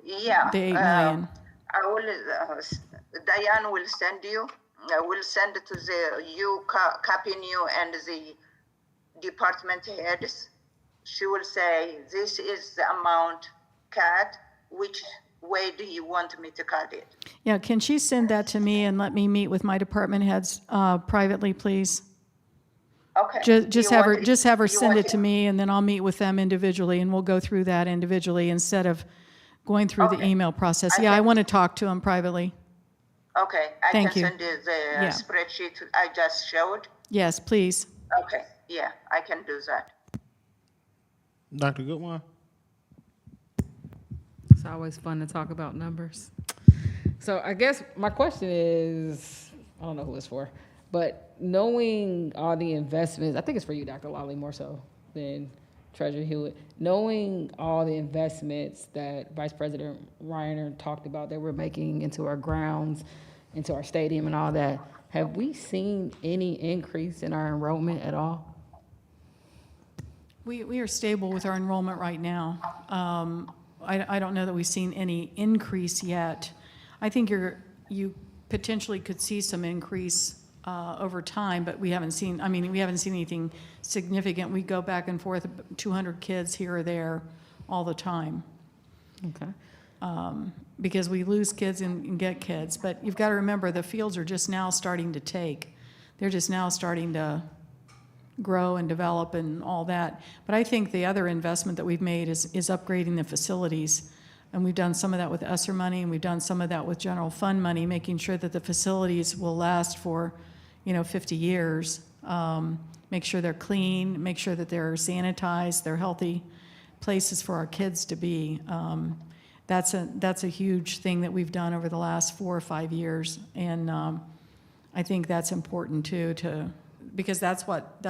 Yeah. The 8 million. I will, Diane will send you, will send it to the, copying you and the department heads. She will say, this is the amount cut, which way do you want me to cut it? Yeah, can she send that to me and let me meet with my department heads privately, please? Okay. Just have her send it to me, and then I'll meet with them individually, and we'll go through that individually instead of going through the Okay. email process. Yeah, I want to talk to them privately. Okay, I Thank can you. send you the Yeah. spreadsheet I just showed. Yes, please. Okay, yeah, I can do that. Dr. Goodwin? It's always fun to talk about numbers. So I guess my question is, I don't know who it's for, but knowing all the investments, I think it's for you, Dr. Lally, more so than Treasurer Hewitt, knowing all the investments that Vice President Reiner talked about that we're making into our grounds, into our stadium and all that, have we seen any increase in our enrollment at all? We are stable with our enrollment right now. I don't know that we've seen any increase yet. I think you potentially could see some increase over time, but we haven't seen anything significant. We go back and forth 200 kids here or there all the time. Okay. Because we lose kids and get kids. But you've got to remember, the fields are just now starting to take. They're just now starting to grow and develop and all that. But I think the other investment that we've made is upgrading the facilities. And we've done some of that with ESSER money, and we've done some of that with general fund money, making sure that the facilities will last for, 50 years. Make sure they're clean, make sure that they're sanitized, they're healthy places for our kids to be. That's a huge thing that we've done over the last 4 or 5 years. And I think that's important too, because that's what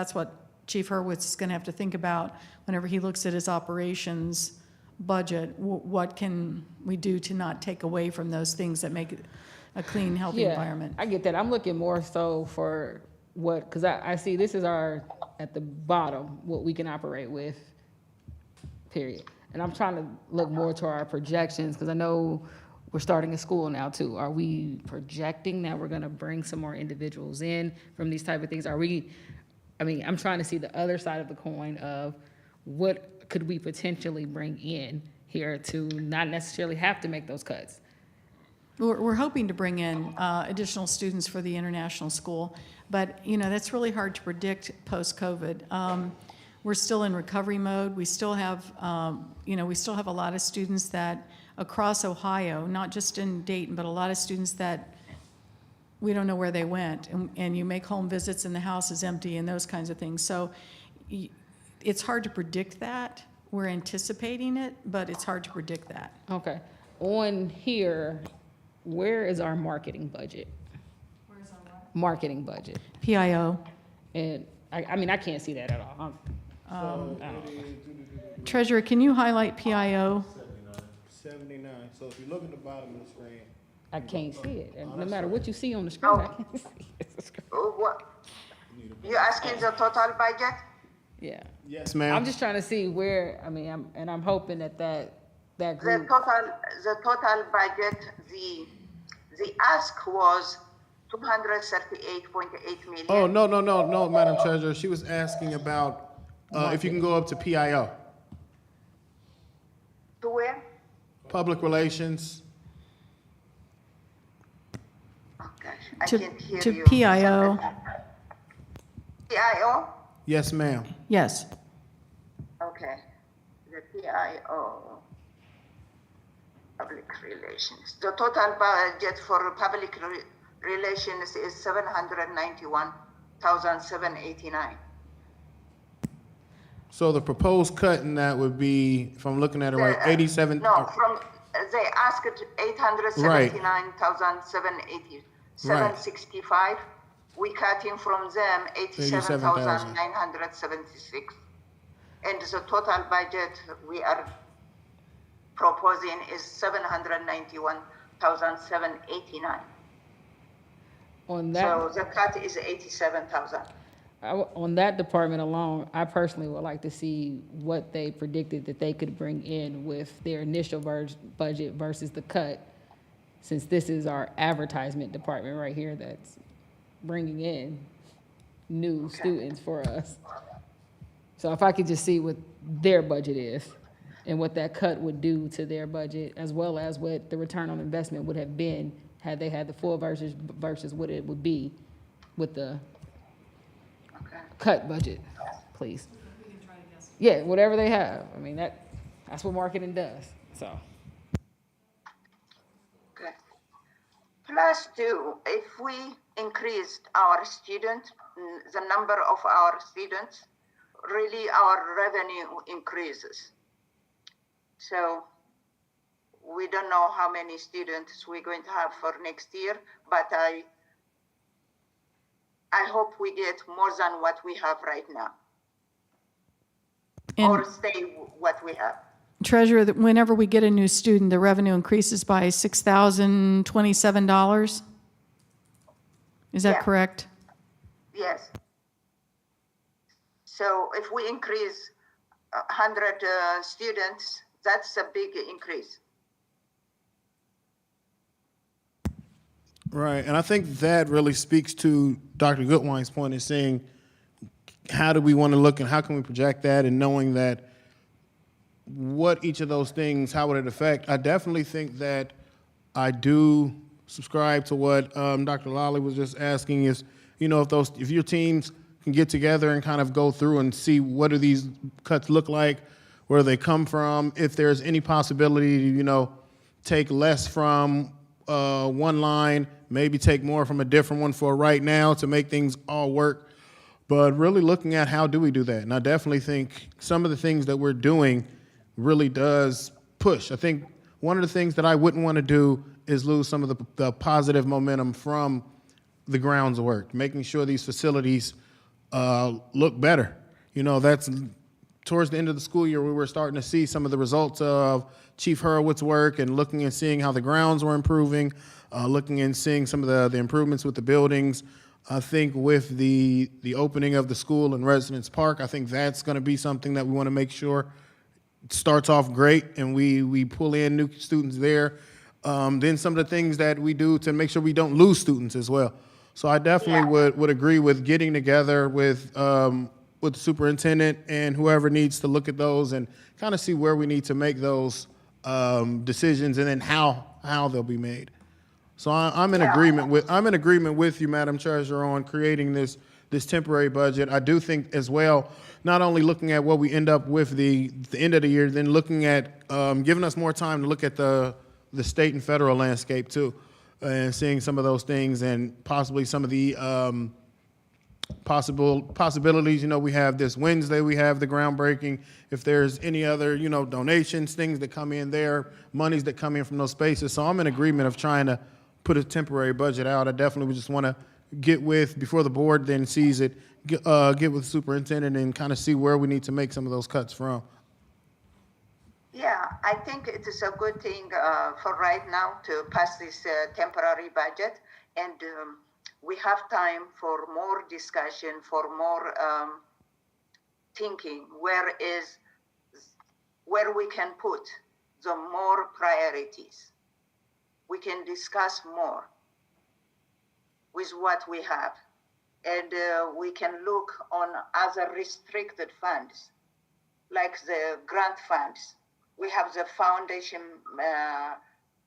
Chief Hurwitz is going to have to think about whenever he looks at his operations budget. What can we do to not take away from those things that make it a clean, healthy environment? I get that. I'm looking more so for because I see this is at the bottom, what we can operate with, period. And I'm trying to look more to our projections, because I know we're starting a school now too. Are we projecting that we're gonna bring some more individuals in from these type of things? I'm trying to see the other side of the coin of what could we potentially bring in here to not necessarily have to make those cuts. we're hoping to bring in additional students for the international school, but, you know, that's really hard to predict post-COVID. We're still in recovery mode. We still have, you know, we still have a lot of students that across Ohio, not just in Dayton, but a lot of students that we don't know where they went, and you make home visits and the house is empty and those kinds of things. So it's hard to predict that. We're anticipating it, but it's hard to predict that. Okay. On here, where is our marketing budget? Where's our Marketing budget. PIO? And I mean, I can't see that at all. I don't know. Treasurer, can you highlight PIO? 79. So if you look at the bottom of the screen, I can't see it. And no matter what you see on the screen, I can't see it. What? You asking the total budget? Yeah. yes, ma'am. I'm just trying to see where, I mean, I'm hoping that The group. total budget, the ask was 238.8 million. Oh, no, Madam Treasurer. She was asking about if you can go up to PIO, To where? Public Relations. Oh, gosh, I To- can't hear to you. PIO. PIO? Yes, ma'am. Yes. Okay. The PIO, public relations. The total budget for public relations is 791,789. So the proposed cut in that would be, if I'm looking at it right, 87. No, they asked 879,780, 765. We cut in from them 87,976. And the total budget we are proposing is 791,789. On that, So the cut is 87,000. on that department alone, I personally would like to see what they predicted that they could bring in with their initial budget versus the cut, since this is our advertisement department right here that's bringing in new students for us. So if I could just see what their budget is and what that cut would do to their budget, as well as what the return on investment would have been had they had the full versus what it would be with the cut budget, please. Yeah, whatever they have. I mean, that's what marketing does, so. Okay. Plus two, if we increased our students, the number of our students, really our revenue increases. So we don't know how many students we're going to have for next year, but I hope we get more than what we have right now, or And stay what we have. Treasurer, whenever we get a new student, the revenue increases by $6,027? Is that Yeah. correct? Yes. So if we increase 100 students, that's a big increase. Right, and I think that really speaks to Dr. Goodwine's point in saying, how do we want to look and how can we project that, and knowing that what each of those things, how would it affect? I definitely think that I do subscribe to what Dr. Lally was just asking is, you know, if your teams can get together and kind of go through and see what do these cuts look like, where they come from, if there's any possibility to, you know, take less from one line, maybe take more from a different one for right now to make things all work. But really looking at how do we do that? And I definitely think some of the things that we're doing really does push. I think one of the things that I wouldn't want to do is lose some of the positive momentum from the grounds work, making sure these facilities look better. You know, that's towards the end of the school year, we were starting to see some of the results of Chief Hurwitz's work and looking and seeing how the grounds were improving, looking and seeing some of the improvements with the buildings. I think with the opening of the school in Residence Park, I think that's going to be something that we want to make sure starts off great and we pull in new students there. Then some of the things that we do to make sure we don't lose students as well. So I definitely would agree with getting together with the superintendent and whoever needs to look at those and kind of see where we need to make those decisions and then how they'll be made. So I'm in agreement with you, Madam Treasurer, on creating this temporary budget. I do think as well, not only looking at what we end up with the end of the year, then looking at giving us more time to look at the state and federal landscape too, and seeing some of those things and possibly some of the possibilities. You know, we have this Wednesday, we have the groundbreaking. If there's any other, you know, donations, things that come in there, monies that come in from those spaces. So I'm in agreement of trying to put a temporary budget out. I definitely would just want to get with, before the board then sees it, get with the superintendent and kind of see where we need to make some of those cuts from. Yeah, I think it is a good thing for right now to pass this temporary budget, and we have time for more discussion, for more thinking, where we can put the more priorities. We can discuss more with what we have, and we can look on other restricted funds, like the grant funds. We have the foundation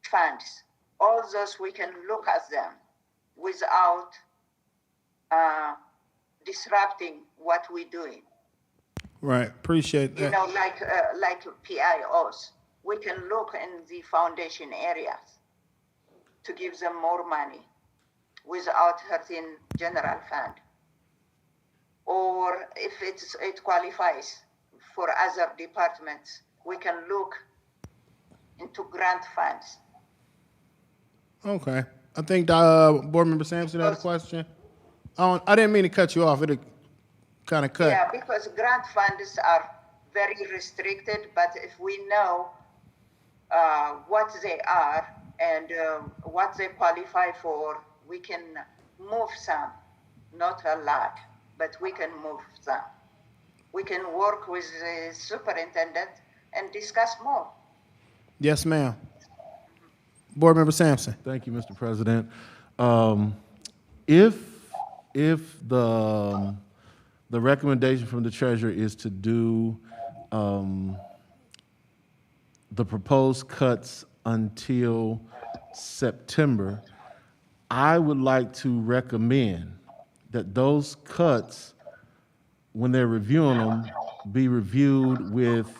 funds. All those, we can look at them without disrupting what we're doing. Right, appreciate that. You know, like PIOs, we can look in the foundation areas to give them more money without hurting general fund. Or if it qualifies for other departments, we can look into grant funds. Okay. I think Board Member Sampson had a question. I didn't mean to cut you off. It kind of cut. Yeah, because grant funds are very restricted, but if we know what they are and what they qualify for, we can move some, not a lot, but we can move some. We can work with the superintendent and discuss more. Yes, ma'am. Board Member Sampson. Thank you, Mr. President. If the recommendation from the treasurer is to do the proposed cuts until September, I would like to recommend that those cuts, when they're reviewing them, be reviewed with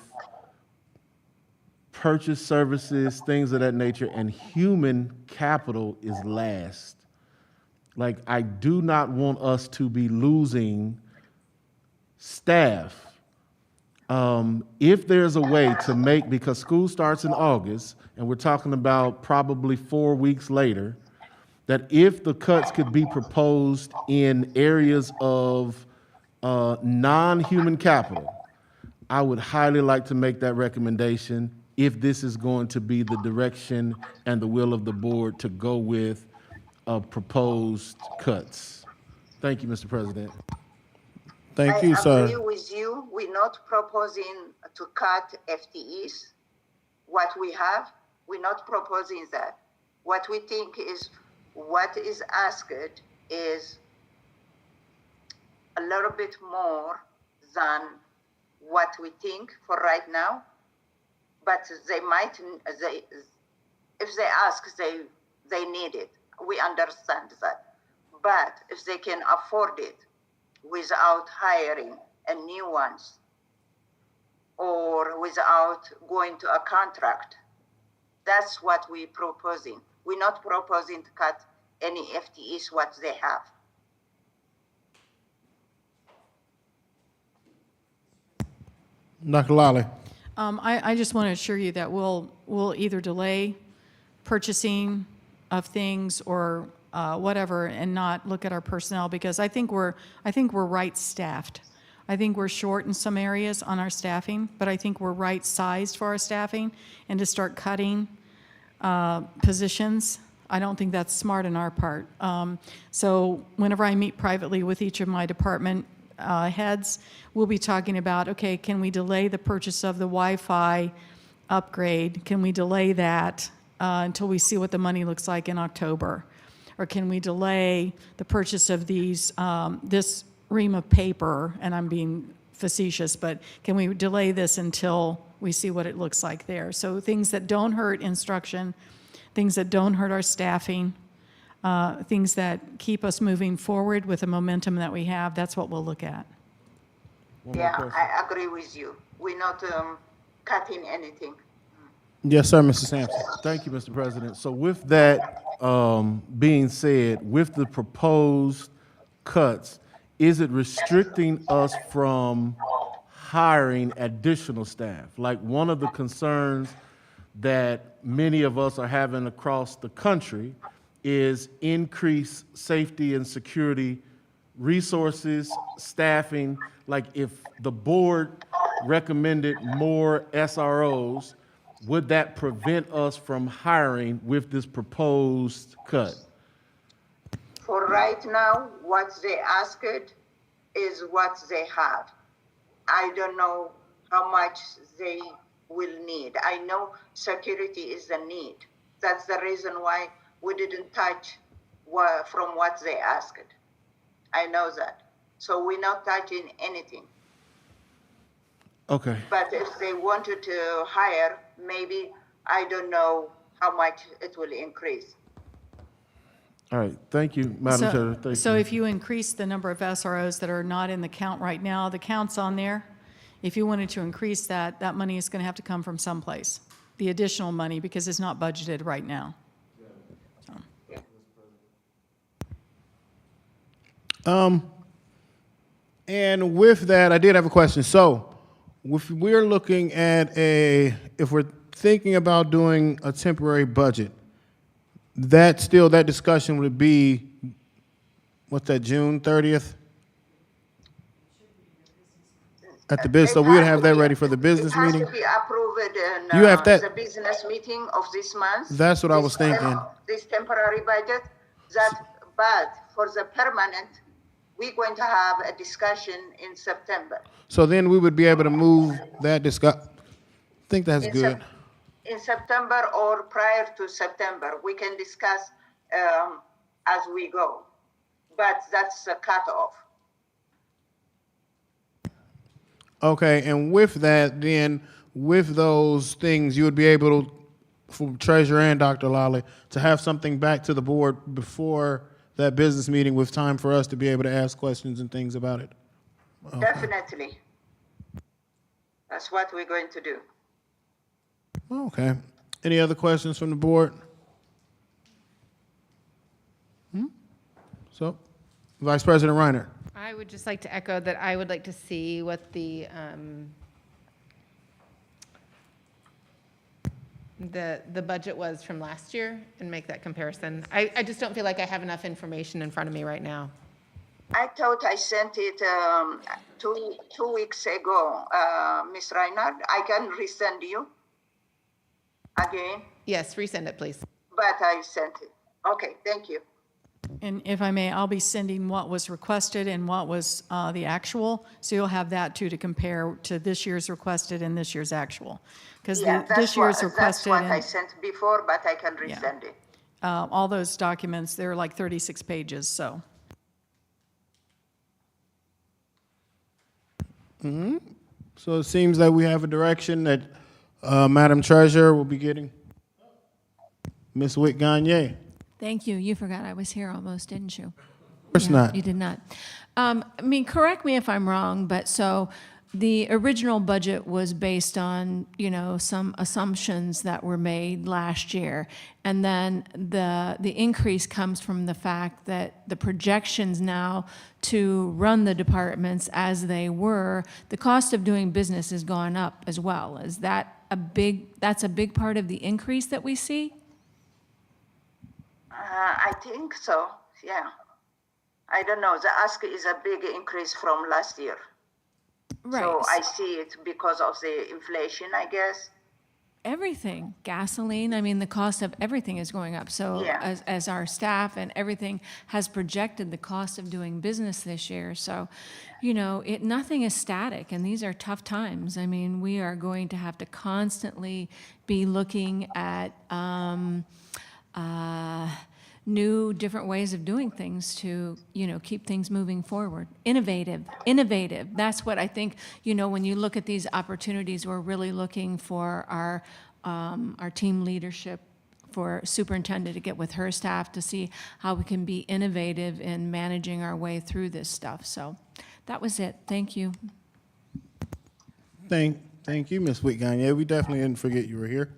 purchase services, things of that nature, and human capital is last. Like, I do not want us to be losing staff. If there's a way to make, because school starts in August, and we're talking about probably 4 weeks later, that if the cuts could be proposed in areas of non-human capital, I would highly like to make that recommendation if this is going to be the direction and the will of the board to go with proposed cuts. Thank you, Mr. President. Thank you, I sir. agree with you. We're not proposing to cut FTEs. What we have, we're not proposing that. What we think is what is asked is a little bit more than what we think for right now. But they might, if they ask, they need it. We understand that. But if they can afford it without hiring a new ones or without going to a contract, that's what we're proposing. We're not proposing to cut any FTEs what they have. Dr. Lally. I just want to assure you that we'll either delay purchasing of things or whatever, and not look at our personnel, because I think we're right staffed. I think we're short in some areas on our staffing, but I think we're right sized for our staffing, and to start cutting positions, I don't think that's smart on our part. So whenever I meet privately with each of my department heads, we'll be talking about, okay, can we delay the purchase of the Wi-Fi upgrade? Can we delay that until we see what the money looks like in October? Or can we delay the purchase of these, this ream of paper, and I'm being facetious, but can we delay this until we see what it looks like there? So things that don't hurt instruction, things that don't hurt our staffing, things that keep us moving forward with the momentum that we have, that's what we'll look at. Yeah, I agree with you. We're not cutting anything. Yes, sir, Mr. Sampson. Thank you, Mr. President. So with that being said, with the proposed cuts, is it restricting us from hiring additional staff? Like one of the concerns that many of us are having across the country is increased safety and security resources, staffing. Like if the board recommended more SROs, would that prevent us from hiring with this proposed cut? For right now, what they asked is what they have. I don't know how much they will need. I know security is a need. That's the reason why we didn't touch from what they asked. I know that. So we're not touching anything. Okay. But if they wanted to hire, maybe, I don't know how much it will increase. All right. Thank you, Madam Chair. Thank So you. if you increase the number of SROs that are not in the count right now, the count's on there. If you wanted to increase that, that money is going to have to come from someplace, the additional money, because it's not budgeted right now. And with that, I did have a question. So, if we're looking at if we're thinking about doing a temporary budget, that discussion would be, what's that, June 30th? At the business, so we would have that ready for the business meeting? It has to be approved in You have that- the business meeting of this month. That's what I was thinking. This temporary budget, but for the permanent, we're going to have a discussion in September. So then we would be able to move that I think that's In good. In September or prior to September, we can discuss as we go. But that's a cutoff. Okay, and with that, then, with those things, you would be able to, for Treasurer and Dr. Lally, to have something back to the board before that business meeting with time for us to be able to ask questions and things about it. Definitely. That's what we're going to do. Okay. Any other questions from the board? So, Vice President Reiner. I would just like to echo that I would like to see what the budget was from last year and make that comparison. I just don't feel like I have enough information in front of me right now. I thought I sent it 2 weeks ago, Ms. Reinhardt. I can resend you again, Yes, resend it, please. but I sent it. Okay, thank you. And if I may, I'll be sending what was requested and what was the actual, so you'll have that too to compare to this year's requested and this year's actual. Because Yeah, this year's that's requested, what I and sent before, but I can resend it. all those documents, they're like 36 pages, so. So it seems that we have a direction that Madam Treasurer will be getting. Ms. Witt Gagne. Thank you. You forgot I was here almost, didn't you? Of course not. You did not. I mean, correct me if I'm wrong, but so the original budget was based on, some assumptions that were made last year. And then the increase comes from the fact that the projections now to run the departments as they were, the cost of doing business has gone up as well. Is that that's a big part of the increase that we see? I think so, yeah. I don't know. The ask is a big increase from last year. Right. So I see it because of the inflation, I guess. Everything, gasoline, I mean, the cost of everything is going up. So Yeah. as our staff and everything has projected the cost of doing business this year. So, nothing is static, and these are tough times. I mean, we are going to have to constantly be looking at new, different ways of doing things to, keep things moving forward. Innovative. That's what I think, when you look at these opportunities, we're really looking for our team leadership for superintendent to get with her staff to see how we can be innovative in managing our way through this stuff. So that was it. Thank you. Thank you, Ms. Whitgagne. We definitely didn't forget you were here.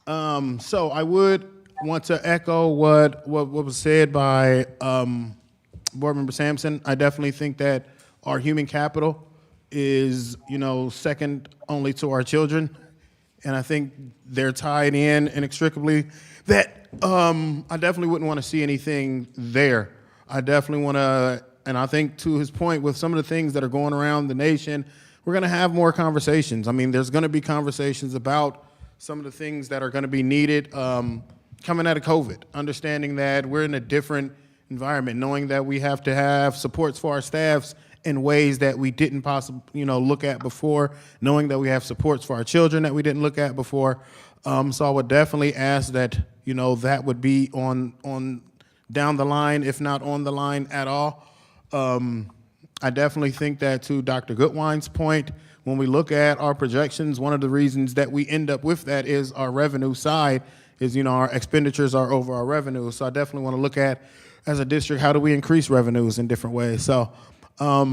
So I would want to echo what was said by Board Member Sampson. I definitely think that our human capital is, second only to our children, and I think they're tied in inextricably. That I definitely wouldn't want to see anything there. I definitely want to, and I think to his point, with some of the things that are going around the nation, we're going to have more conversations. I mean, there's going to be conversations about some of the things that are going to be needed coming out of COVID, understanding that we're in a different environment, knowing that we have to have supports for our staffs in ways that we didn't possibly, look at before, knowing that we have supports for our children that we didn't look at before. So I would definitely ask that, that would be on down the line, if not on the line at all. I definitely think that, to Dr. Goodwine's point, when we look at our projections, one of the reasons that we end up with that is our revenue side is, our expenditures are over our revenue. So I definitely want to look at, as a district, how do we increase revenues in different ways. So I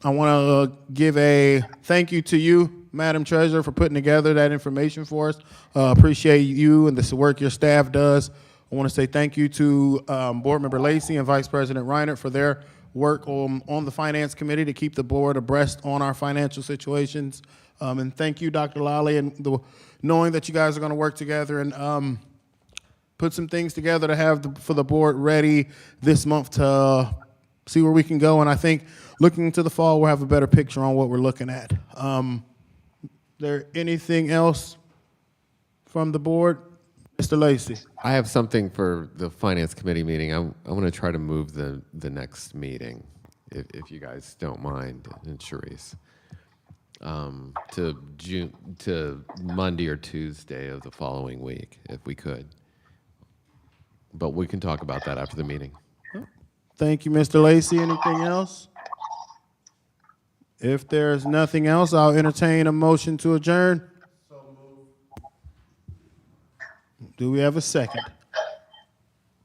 want to give a thank you to you, Madam Treasurer, for putting together that information for us. Appreciate you and the work your staff does. I want to say thank you to Board Member Lacey and Vice President Reiner for their work on the Finance Committee to keep the board abreast on our financial situations. And thank you, Dr. Lally, and knowing that you guys are going to work together and put some things together to have for the board ready this month to see where we can go. And I think looking into the fall, we'll have a better picture on what we're looking at. There anything else from the board? Mr. Lacey. I have something for the Finance Committee meeting. I want to try to move the next meeting, if you guys don't mind, and Sharice, to Monday or Tuesday of the following week, if we could. But we can talk about that after the meeting. Thank you, Mr. Lacey. Anything else? If there's nothing else, I'll entertain a motion to adjourn. Do we have a second?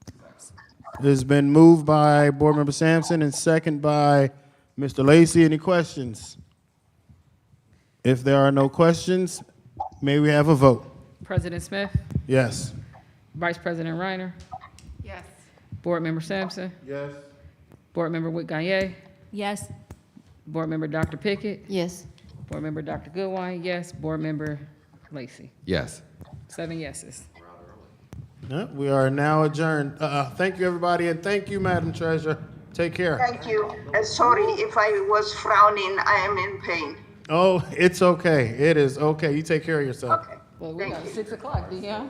It has been moved by Board Member Sampson and second by Mr. Lacey. Any questions? If there are no questions, may we have a vote? President Smith, Yes. Vice President Reiner, Yes. Board Member Sampson, Yes. Board Member Whitgagne, Yes. Board Member Dr. Pickett, Yes. Board Member Dr. Goodwine, yes, Board Member Lacey. Yes. 7 yeses. We are now adjourned. Thank you, everybody, and thank you, Madam Treasurer. Take care. Thank you. Sorry if I was frowning, I am in pain. Oh, it's okay. It is okay. You take care of yourself. Okay. Well, we got 6 o'clock, Dion.